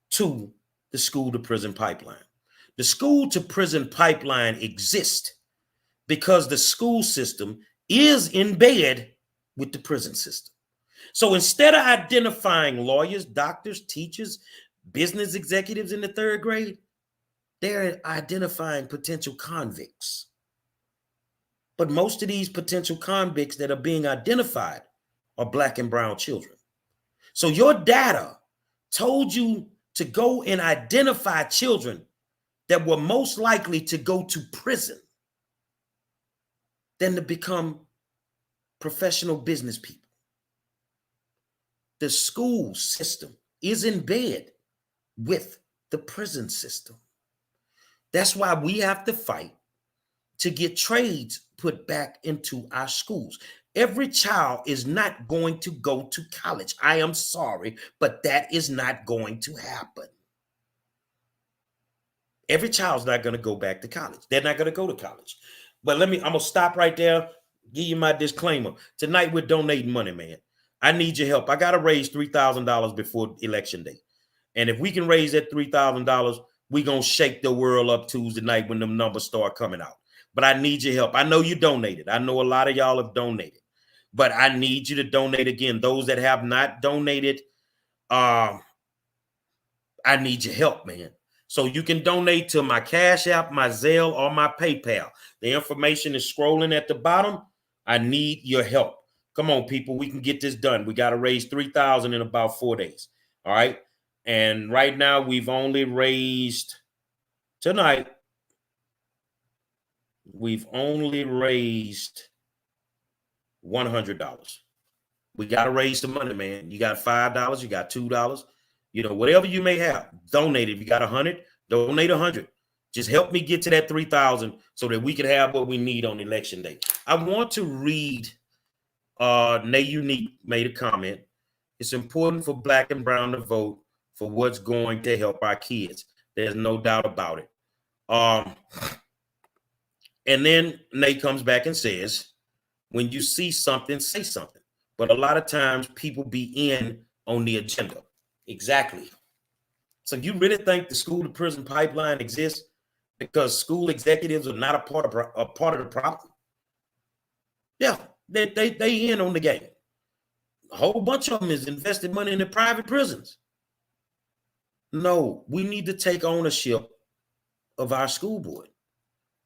to the school to prison pipeline. The school to prison pipeline exists because the school system is in bed with the prison system. So instead of identifying lawyers, doctors, teachers, business executives in the third grade, they're identifying potential convicts. But most of these potential convicts that are being identified are Black and brown children. So your data told you to go and identify children that were most likely to go to prison than to become professional business people. The school system is in bed with the prison system. That's why we have to fight to get trades put back into our schools. Every child is not going to go to college. I am sorry, but that is not going to happen. Every child's not going to go back to college. They're not going to go to college. But I'm going to stop right there, give you my disclaimer. Tonight we're donating money, man. I need your help. I got to raise $3,000 before election day. And if we can raise that $3,000, we're going to shake the world up Tuesday night when them numbers start coming out. But I need your help. I know you donated. I know a lot of y'all have donated. But I need you to donate again. Those that have not donated, I need your help, man. So you can donate to my Cash App, my Zelle, or my PayPal. The information is scrolling at the bottom. I need your help. Come on, people. We can get this done. We got to raise $3,000 in about 4 days. All right. And right now we've only raised tonight. We've only raised $100. We got to raise the money, man. You got $5, you got $2, whatever you may have. Donate. If you got 100, donate 100. Just help me get to that 3,000 so that we can have what we need on election day. I want to read, Nay Unique made a comment. It's important for Black and brown to vote for what's going to help our kids. There's no doubt about it. And then Nate comes back and says, when you see something, say something. But a lot of times people be in on the agenda. Exactly. So you really think the school to prison pipeline exists because school executives are not a part of the problem? Yeah, they in on the game. A whole bunch of them is invested money in the private prisons. No, we need to take ownership of our school board,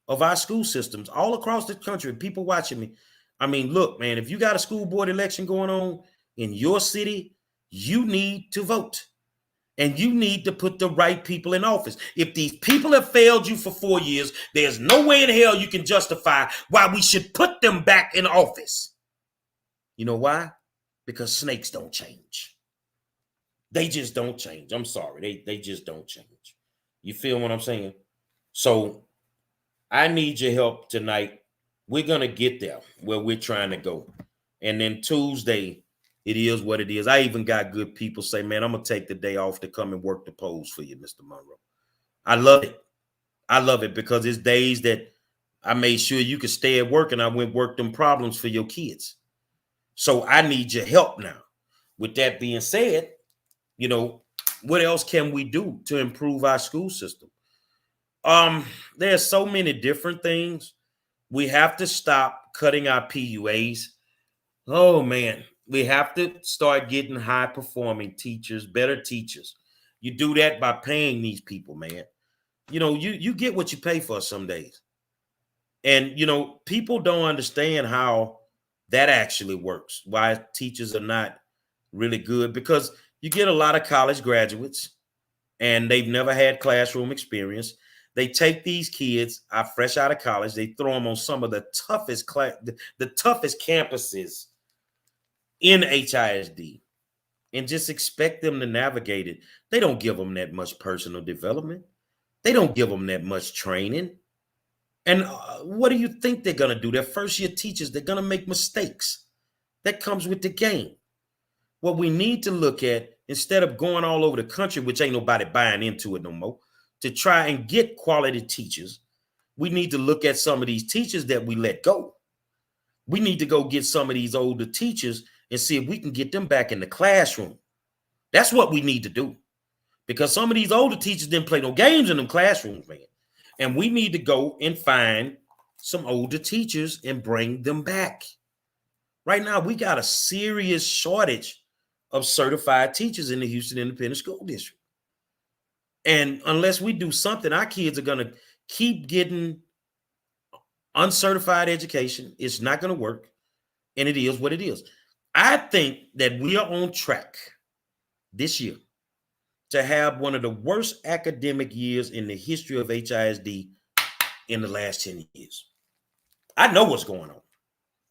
of our school systems all across the country. People watching me. I mean, look, man, if you got a school board election going on in your city, you need to vote. And you need to put the right people in office. If these people have failed you for 4 years, there's no way in hell you can justify why we should put them back in office. You know why? Because snakes don't change. They just don't change. I'm sorry. They just don't change. You feel what I'm saying? So I need your help tonight. We're going to get there where we're trying to go. And then Tuesday, it is what it is. I even got good people say, man, I'm going to take the day off to come and work the polls for you, Mr. Monroe. I love it. I love it because it's days that I made sure you could stay at work and I went work them problems for your kids. So I need your help now. With that being said, what else can we do to improve our school system? There's so many different things. We have to stop cutting our PUAs. Oh, man. We have to start getting high-performing teachers, better teachers. You do that by paying these people, man. You get what you pay for some days. And, people don't understand how that actually works, why teachers are not really good, because you get a lot of college graduates and they've never had classroom experience. They take these kids fresh out of college. They throw them on some of the toughest the toughest campuses in HISD. and just expect them to navigate it. They don't give them that much personal development. They don't give them that much training. And what do you think they're going to do? They're first-year teachers. They're going to make mistakes. That comes with the game. What we need to look at, instead of going all over the country, which ain't nobody buying into it no more, to try and get quality teachers, we need to look at some of these teachers that we let go. We need to go get some of these older teachers and see if we can get them back in the classroom. That's what we need to do. Because some of these older teachers didn't play no games in them classrooms, man. And we need to go and find some older teachers and bring them back. Right now, we got a serious shortage of certified teachers in the Houston Independent School District. And unless we do something, our kids are going to keep getting uncertified education. It's not going to work. And it is what it is. I think that we are on track this year to have one of the worst academic years in the history of HISD in the last 10 years. I know what's going on.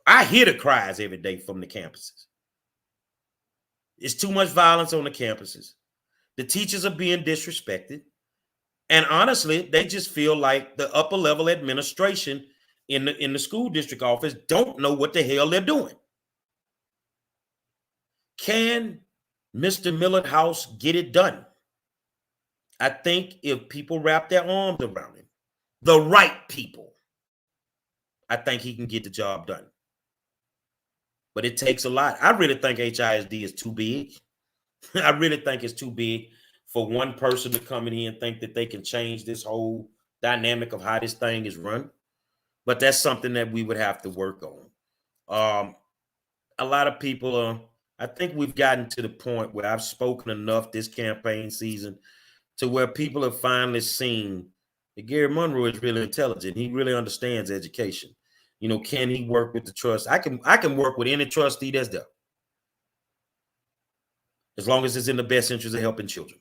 I hear the cries every day from the campuses. It's too much violence on the campuses. The teachers are being disrespected. And honestly, they just feel like the upper level administration in the school district office don't know what the hell they're doing. Can Mr. Millard House get it done? I think if people wrap their arms around him, the right people, I think he can get the job done. But it takes a lot. I really think HISD is too big. I really think it's too big for one person to come in here and think that they can change this whole dynamic of how this thing is run. But that's something that we would have to work on. A lot of people, I think we've gotten to the point where I've spoken enough this campaign season to where people have finally seen that Gerry Monroe is really intelligent. He really understands education. You know, can he work with the trust? I can work with any trustee that's there, as long as it's in the best interest of helping children.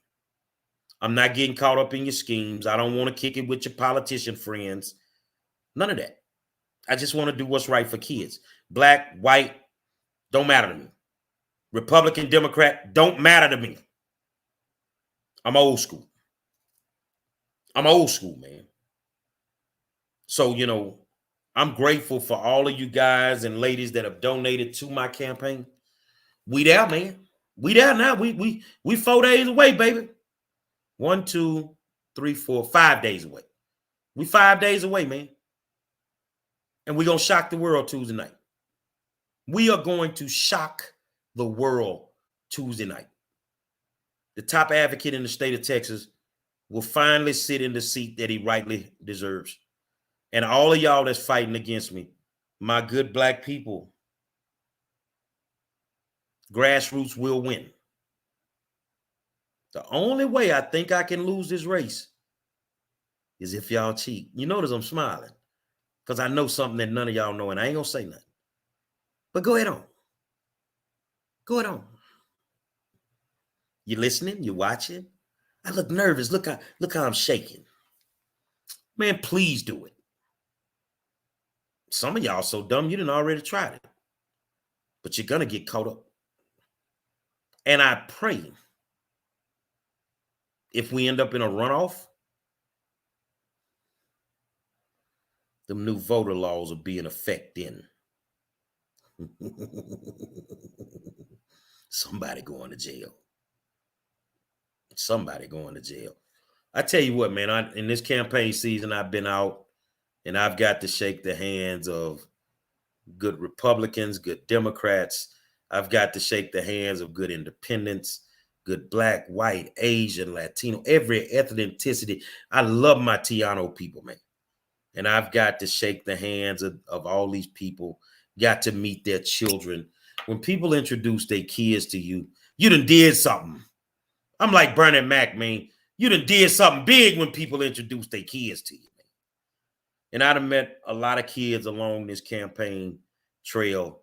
I'm not getting caught up in your schemes. I don't want to kick it with your politician friends. None of that. I just want to do what's right for kids. Black, white, don't matter to me. Republican, Democrat, don't matter to me. I'm old school. I'm old school, man. So, you know, I'm grateful for all of you guys and ladies that have donated to my campaign. We there, man. We there now. We 4 days away, baby. 1, 2, 3, 4, 5 days away. We 5 days away, man. And we're going to shock the world Tuesday night. We are going to shock the world Tuesday night. The top advocate in the state of Texas will finally sit in the seat that he rightly deserves. And all of y'all that's fighting against me, my good black people, grassroots will win. The only way I think I can lose this race is if y'all cheat. You notice I'm smiling because I know something that none of y'all know, and I ain't gonna say nothing. But go ahead on. Go ahead on. You listening? You watching? I look nervous. Look how I'm shaking. Man, please do it. Some of y'all so dumb you done already tried it. But you're gonna get caught up. And I pray if we end up in a runoff, the new voter laws will be in effect then. Somebody going to jail. Somebody going to jail. I tell you what, man, in this campaign season, I've been out and I've got to shake the hands of good Republicans, good Democrats. I've got to shake the hands of good independents, good black, white, Asian, Latino, every ethnicity. I love my Tiano people, man. And I've got to shake the hands of all these people, got to meet their children. When people introduce their kids to you, you done did something. I'm like Bernie Mac, man. You done did something big when people introduce their kids to you, man. And I'd have met a lot of kids along this campaign trail.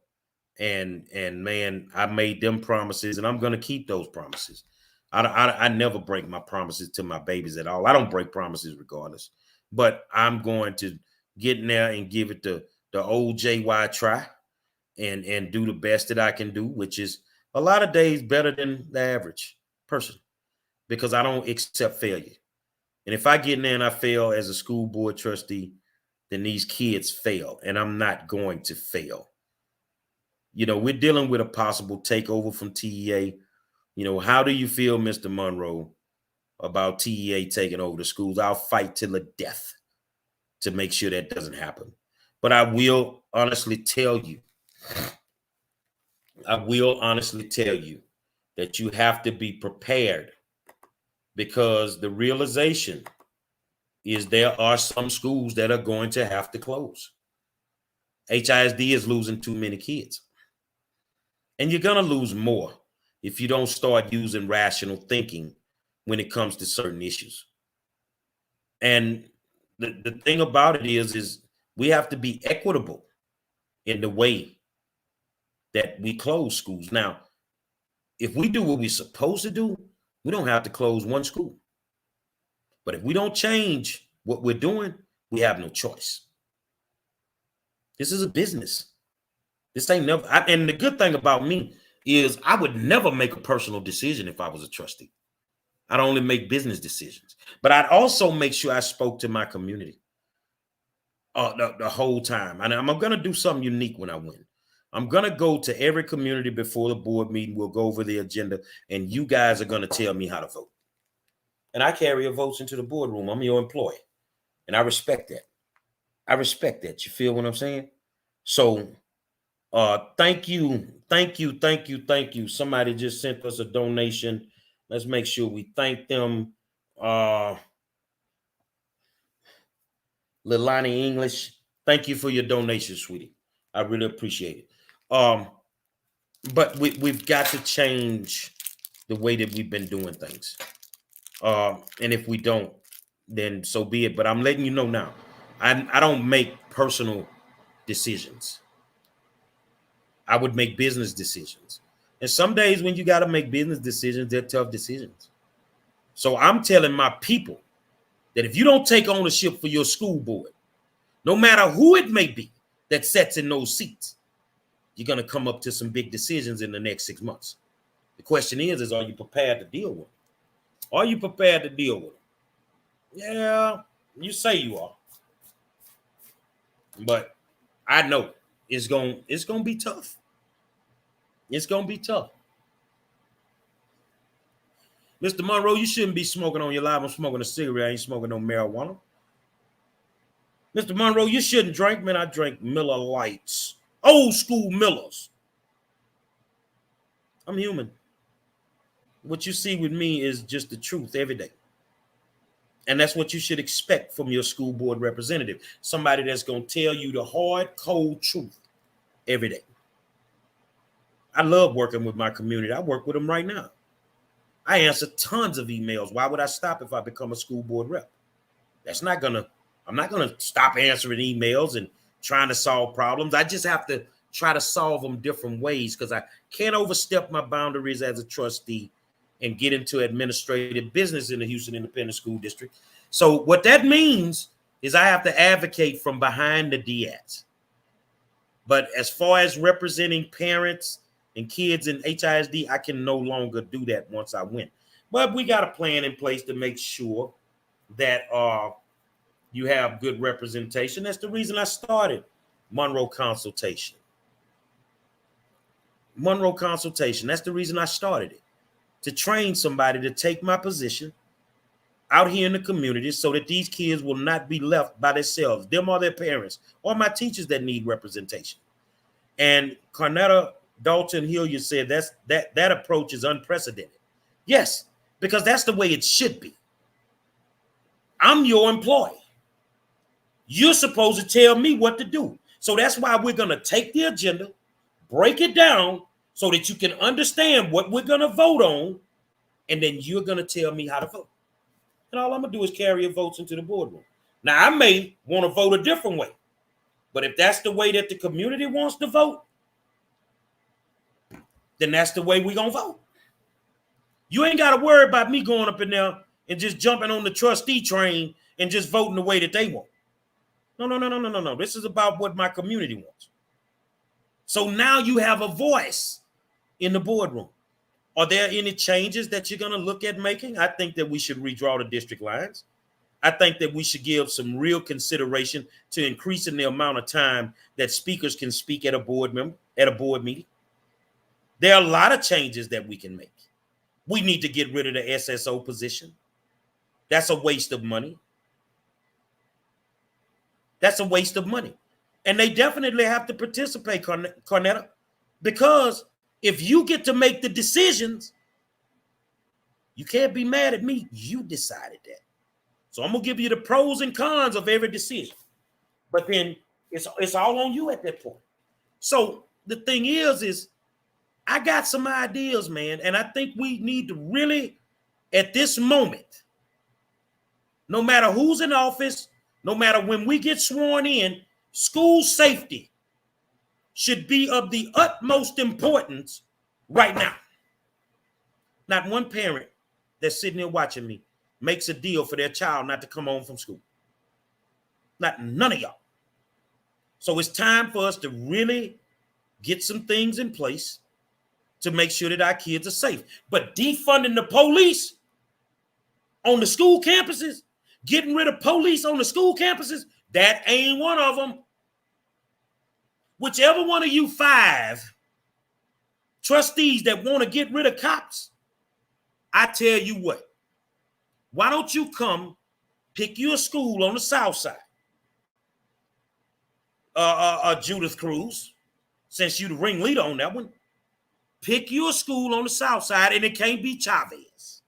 And man, I made them promises, and I'm going to keep those promises. I never break my promises to my babies at all. I don't break promises regardless. But I'm going to get in there and give it the old JY try and do the best that I can do, which is a lot of days better than the average person because I don't accept failure. And if I get in there and I fail as a school board trustee, then these kids fail, and I'm not going to fail. You know, we're dealing with a possible takeover from TEA. You know, how do you feel, Mr. Monroe, about TEA taking over the schools? I'll fight till the death to make sure that doesn't happen. But I will honestly tell you that you have to be prepared, because the realization is there are some schools that are going to have to close. HISD is losing too many kids. And you're going to lose more if you don't start using rational thinking when it comes to certain issues. And the thing about it is we have to be equitable in the way that we close schools. Now, if we do what we're supposed to do, we don't have to close one school. But if we don't change what we're doing, we have no choice. This is a business. This ain't never. And the good thing about me is I would never make a personal decision if I was a trustee. I'd only make business decisions. But I'd also make sure I spoke to my community the whole time. And I'm going to do something unique when I win. I'm going to go to every community before the board meeting. We'll go over the agenda, and you guys are going to tell me how to vote. And I carry your votes into the boardroom. I'm your employee, and I respect that. I respect that. You feel what I'm saying? So thank you. Somebody just sent us a donation. Let's make sure we thank them. Lilani English, thank you for your donation, sweetie. I really appreciate it. But we've got to change the way that we've been doing things. And if we don't, then so be it. But I'm letting you know now, I don't make personal decisions. I would make business decisions. And some days when you got to make business decisions, they're tough decisions. So I'm telling my people that if you don't take ownership for your school board, no matter who it may be that sits in those seats, you're going to come up to some big decisions in the next 6 months. The question is are you prepared to deal with them? Are you prepared to deal with them? Yeah, you say you are. But I know it's going to be tough. It's going to be tough. Mr. Monroe, you shouldn't be smoking on your live. I'm smoking a cigarette. I ain't smoking no marijuana. Mr. Monroe, you shouldn't drink. Man, I drink Miller Lights. Old school Millers. I'm human. What you see with me is just the truth every day. And that's what you should expect from your school board representative. Somebody that's going to tell you the hard, cold truth every day. I love working with my community. I work with them right now. I answer tons of emails. Why would I stop if I become a school board rep? I'm not going to stop answering emails and trying to solve problems. I just have to try to solve them different ways because I can't overstep my boundaries as a trustee and get into administrative business in the Houston Independent School District. So what that means is I have to advocate from behind the dais. But as far as representing parents and kids in HISD, I can no longer do that once I win. But we got a plan in place to make sure that you have good representation. That's the reason I started Monroe Consultation. Monroe Consultation, that's the reason I started it. To train somebody to take my position out here in the community so that these kids will not be left by themselves, them or their parents, or my teachers that need representation. And Carnetta Dalton Hilliard said that approach is unprecedented. Yes, because that's the way it should be. I'm your employee. You're supposed to tell me what to do. So that's why we're going to take the agenda, break it down so that you can understand what we're going to vote on, and then you're going to tell me how to vote. And all I'm going to do is carry your votes into the boardroom. Now, I may want to vote a different way, but if that's the way that the community wants to vote, then that's the way we're going to vote. You ain't got to worry about me going up in there and just jumping on the trustee train and just voting the way that they want. No. This is about what my community wants. So now you have a voice in the boardroom. Are there any changes that you're going to look at making? I think that we should redraw the district lines. I think that we should give some real consideration to increasing the amount of time that speakers can speak at a board meeting. There are a lot of changes that we can make. We need to get rid of the SSO position. That's a waste of money. That's a waste of money. And they definitely have to participate, Cornetta, because if you get to make the decisions, you can't be mad at me. You decided that. So I'm going to give you the pros and cons of every decision. But then it's all on you at that point. So the thing is I got some ideas, man, and I think we need to really, at this moment, no matter who's in office, no matter when we get sworn in, school safety should be of the utmost importance right now. Not one parent that's sitting there watching me makes a deal for their child not to come home from school. None of y'all. So it's time for us to really get some things in place to make sure that our kids are safe. But defunding the police on the school campuses, getting rid of police on the school campuses, that ain't one of them. Whichever one of you 5 trustees that want to get rid of cops, I tell you what, why don't you come pick you a school on the south side? Judith Cruz, since you the ringleader on that one, pick you a school on the south side, and it can't be Chavez.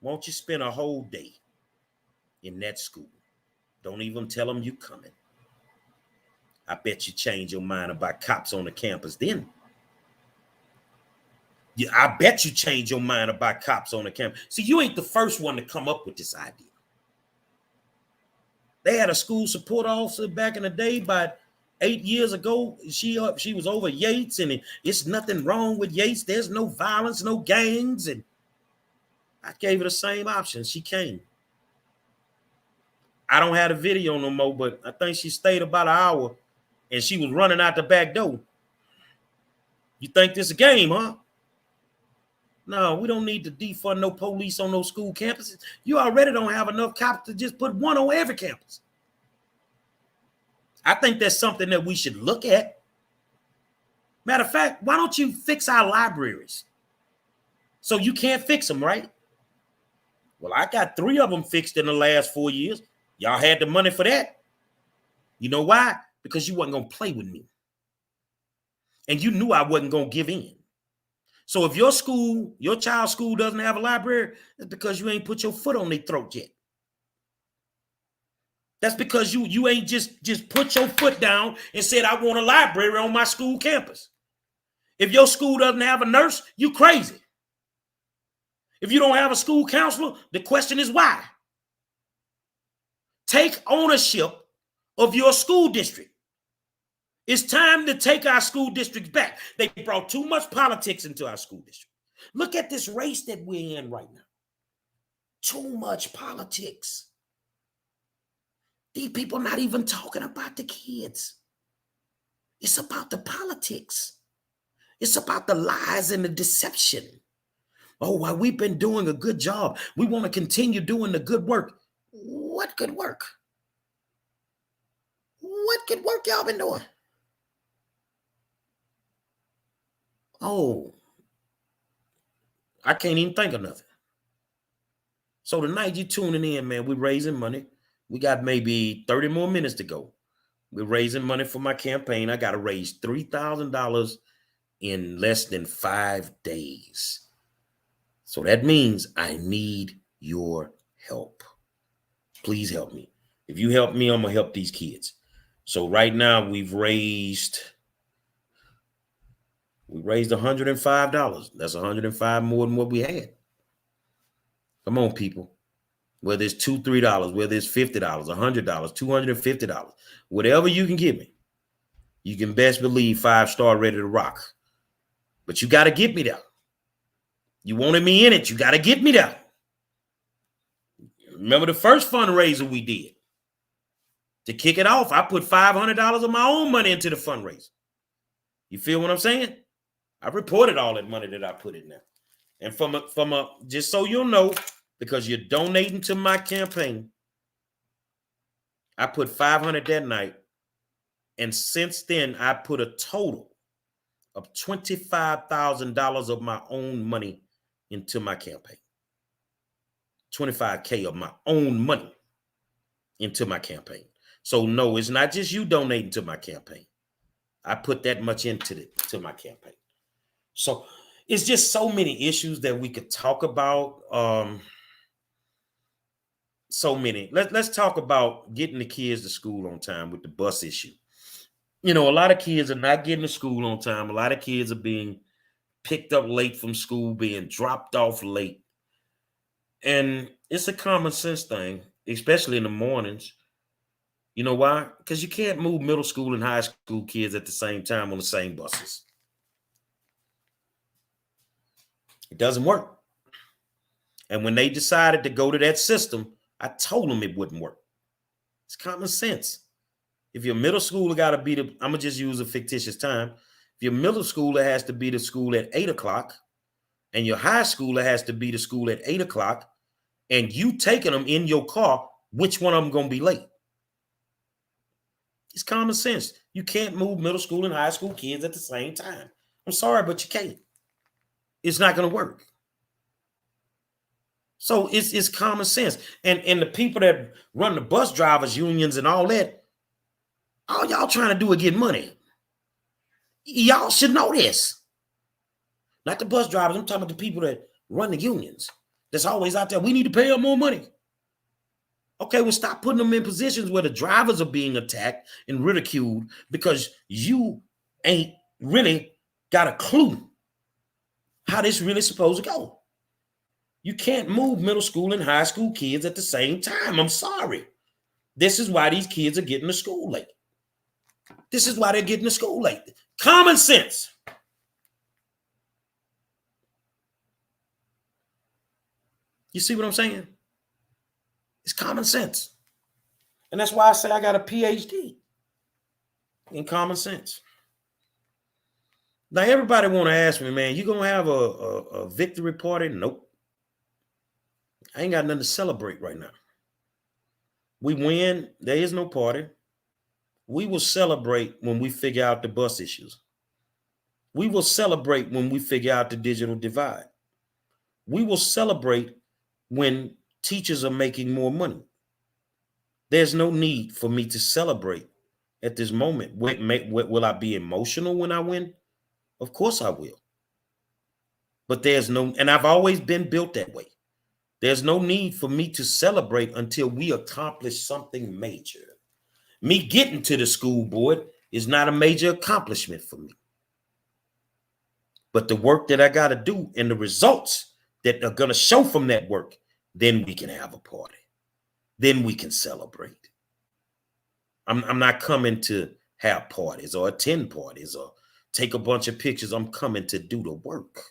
Won't you spend a whole day in that school? Don't even tell them you're coming. I bet you change your mind about cops on the campus then. Yeah, I bet you change your mind about cops on the campus. See, you ain't the first one to come up with this idea. They had a school support officer back in the day, about 8 years ago. She was over Yates, and it's nothing wrong with Yates. There's no violence, no gangs. And I gave her the same option. She came. I don't have the video no more, but I think she stayed about an hour, and she was running out the back door. You think this a game, huh? No, we don't need to defund no police on those school campuses. You already don't have enough cops to just put one on every campus. I think that's something that we should look at. Matter of fact, why don't you fix our libraries? So you can't fix them, right? Well, I got 3 of them fixed in the last 4 years. Y'all had the money for that. You know why? Because you wasn't going to play with me. And you knew I wasn't going to give in. So if your child's school doesn't have a library, it's because you ain't put your foot on their throat yet. That's because you ain't just put your foot down and said, I want a library on my school campus. If your school doesn't have a nurse, you crazy. If you don't have a school counselor, the question is why? Take ownership of your school district. It's time to take our school districts back. They brought too much politics into our school district. Look at this race that we're in right now. Too much politics. These people not even talking about the kids. It's about the politics. It's about the lies and the deception. Oh, well, we've been doing a good job. We want to continue doing the good work. What good work? What good work y'all been doing? Oh, I can't even think of nothing. So tonight you tuning in, man. We're raising money. We got maybe 30 more minutes to go. We're raising money for my campaign. I got to raise $3,000 in less than 5 days. So that means I need your help. Please help me. If you help me, I'm going to help these kids. So right now we've raised $105. That's $105 more than what we had. Come on, people. Whether it's $2, $3, whether it's $50, $100, $250, whatever you can give me, you can best believe 5-star ready to rock. But you got to get me there. You wanted me in it. You got to get me there. Remember the first fundraiser we did? To kick it off, I put $500 of my own money into the fundraiser. You feel what I'm saying? I reported all that money that I put in there. And from a just so you'll know, because you're donating to my campaign, I put 500 that night. And since then, I put a total of $25,000 of my own money into my campaign. 25K of my own money into my campaign. So no, it's not just you donating to my campaign. I put that much into my campaign. So it's just so many issues that we could talk about. So many. Let's talk about getting the kids to school on time with the bus issue. You know, a lot of kids are not getting to school on time. A lot of kids are being picked up late from school, being dropped off late. And it's a common sense thing, especially in the mornings. You know why? Because you can't move middle school and high school kids at the same time on the same buses. It doesn't work. And when they decided to go to that system, I told them it wouldn't work. It's common sense. If your middle schooler got to be I'm going to just use a fictitious time. If your middle schooler has to be to school at 8 o'clock and your high schooler has to be to school at 8 o'clock and you taking them in your car, which one of them going to be late? It's common sense. You can't move middle school and high school kids at the same time. I'm sorry, but you can't. It's not going to work. So it's common sense. And the people that run the bus drivers unions and all that, all y'all trying to do is get money. Y'all should know this. Not the bus drivers. I'm talking about the people that run the unions. That's always out there. We need to pay them more money. Okay, well, stop putting them in positions where the drivers are being attacked and ridiculed because you ain't really got a clue how this really supposed to go. You can't move middle school and high school kids at the same time. I'm sorry. This is why these kids are getting to school late. This is why they're getting to school late. Common sense. You see what I'm saying? It's common sense. And that's why I say I got a PhD in common sense. Now, everybody want to ask me, man, you going to have a victory party? Nope. I ain't got nothing to celebrate right now. We win. There is no party. We will celebrate when we figure out the bus issues. We will celebrate when we figure out the digital divide. We will celebrate when teachers are making more money. There's no need for me to celebrate at this moment. Will I be emotional when I win? Of course I will. But there's no, and I've always been built that way. There's no need for me to celebrate until we accomplish something major. Me getting to the school board is not a major accomplishment for me. But the work that I got to do and the results that are going to show from that work, then we can have a party. Then we can celebrate. I'm not coming to have parties or attend parties or take a bunch of pictures. I'm coming to do the work.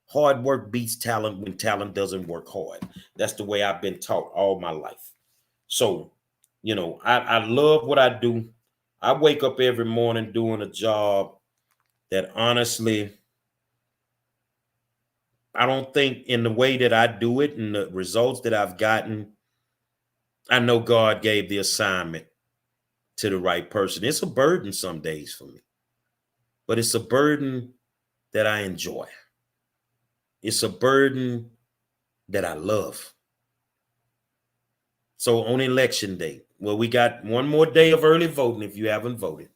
Hard work beats talent when talent doesn't work hard. That's the way I've been taught all my life. So, you know, I love what I do. I wake up every morning doing a job that honestly, I don't think in the way that I do it and the results that I've gotten, I know God gave the assignment to the right person. It's a burden some days for me, but it's a burden that I enjoy. It's a burden that I love. So on election day, well, we got one more day of early voting. If you haven't voted,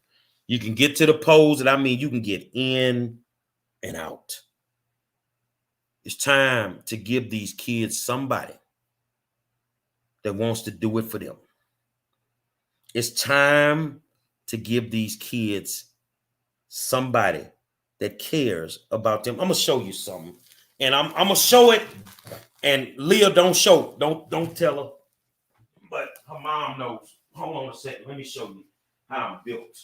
you can get to the polls, and I mean, you can get in and out. It's time to give these kids somebody that wants to do it for them. It's time to give these kids somebody that cares about them. I'm gonna show you something, and I'm gonna show it. And Leah, don't tell her, but her mom knows. Hold on a second. Let me show you how I'm built.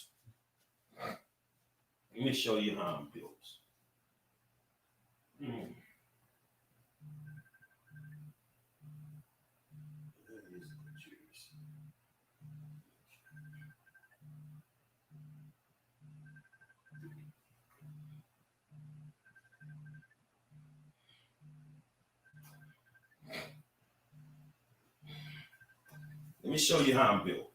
Let me show you how I'm built. Let me show you how I'm built.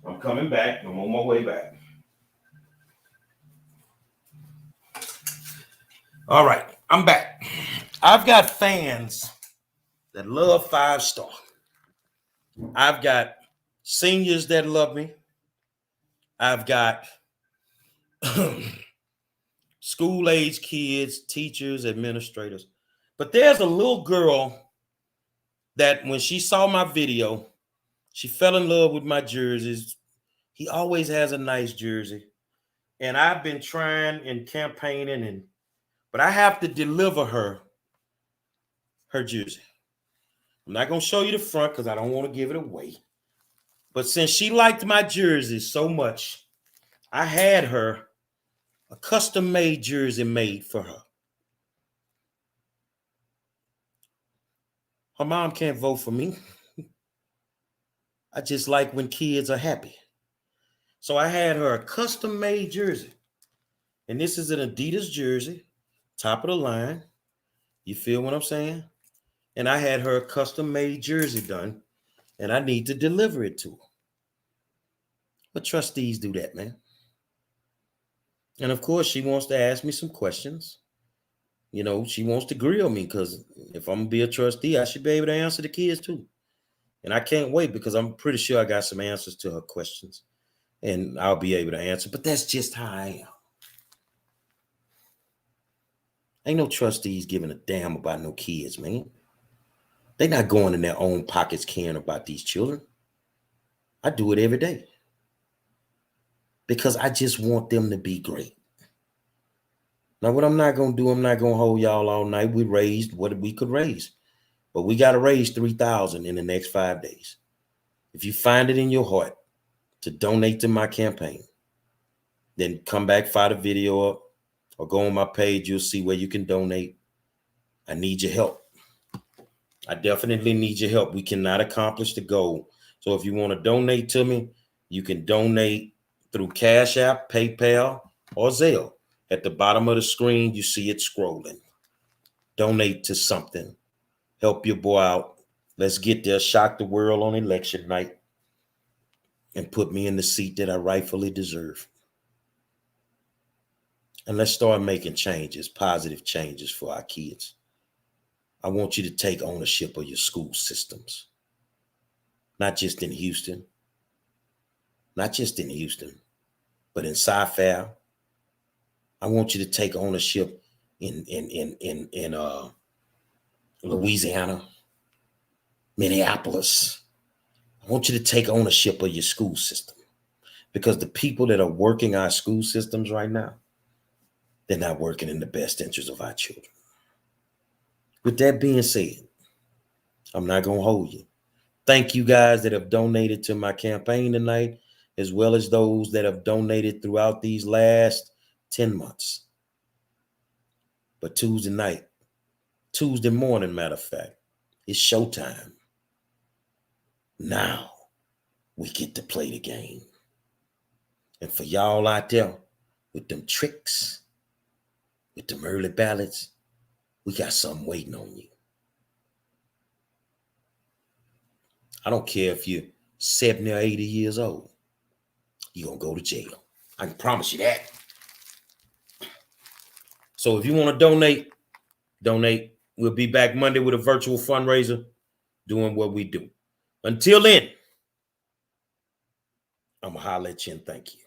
I'm coming back. I'm on my way back. All right, I'm back. I've got fans that love 5-star. I've got seniors that love me. I've got school-age kids, teachers, administrators. But there's a little girl that when she saw my video, she fell in love with my jerseys. He always has a nice jersey. And I've been trying and campaigning, but I have to deliver her jersey. I'm not going to show you the front because I don't want to give it away. But since she liked my jersey so much, I had her a custom-made jersey made for her. Her mom can't vote for me. I just like when kids are happy. So I had her a custom-made jersey. And this is an Adidas jersey, top of the line. You feel what I'm saying? And I had her a custom-made jersey done, and I need to deliver it to her. But trustees do that, man. And of course, she wants to ask me some questions. You know, she wants to grill me because if I'm going to be a trustee, I should be able to answer the kids too. And I can't wait because I'm pretty sure I got some answers to her questions and I'll be able to answer. But that's just how I am. Ain't no trustees giving a damn about no kids, man. They're not going in their own pockets caring about these children. I do it every day because I just want them to be great. Now, what I'm not going to do, I'm not going to hold y'all all night. We raised what we could raise, but we got to raise $3,000 in the next 5 days. If you find it in your heart to donate to my campaign, then come back, fire the video up, or go on my page. You'll see where you can donate. I need your help. I definitely need your help. We cannot accomplish the goal. So if you want to donate to me, you can donate through Cash App, PayPal, or Zelle. At the bottom of the screen, you see it scrolling. Donate to something. Help your boy out. Let's get there. Shock the world on election night and put me in the seat that I rightfully deserve. And let's start making changes, positive changes for our kids. I want you to take ownership of your school systems. Not just in Houston. Not just in Houston, but in Sci-Fi. I want you to take ownership in Louisiana, Minneapolis. I want you to take ownership of your school system because the people that are working our school systems right now, they're not working in the best interest of our children. With that being said, I'm not going to hold you. Thank you guys that have donated to my campaign tonight, as well as those that have donated throughout these last 10 months. But Tuesday morning, matter of fact, it's showtime. Now we get to play the game. And for y'all out there with them tricks, with them early ballots, we got something waiting on you. I don't care if you're 70 or 80 years old. You're going to go to jail. I can promise you that. So if you want to donate. We'll be back Monday with a virtual fundraiser doing what we do. Until then, I'm going to holler at you and thank you.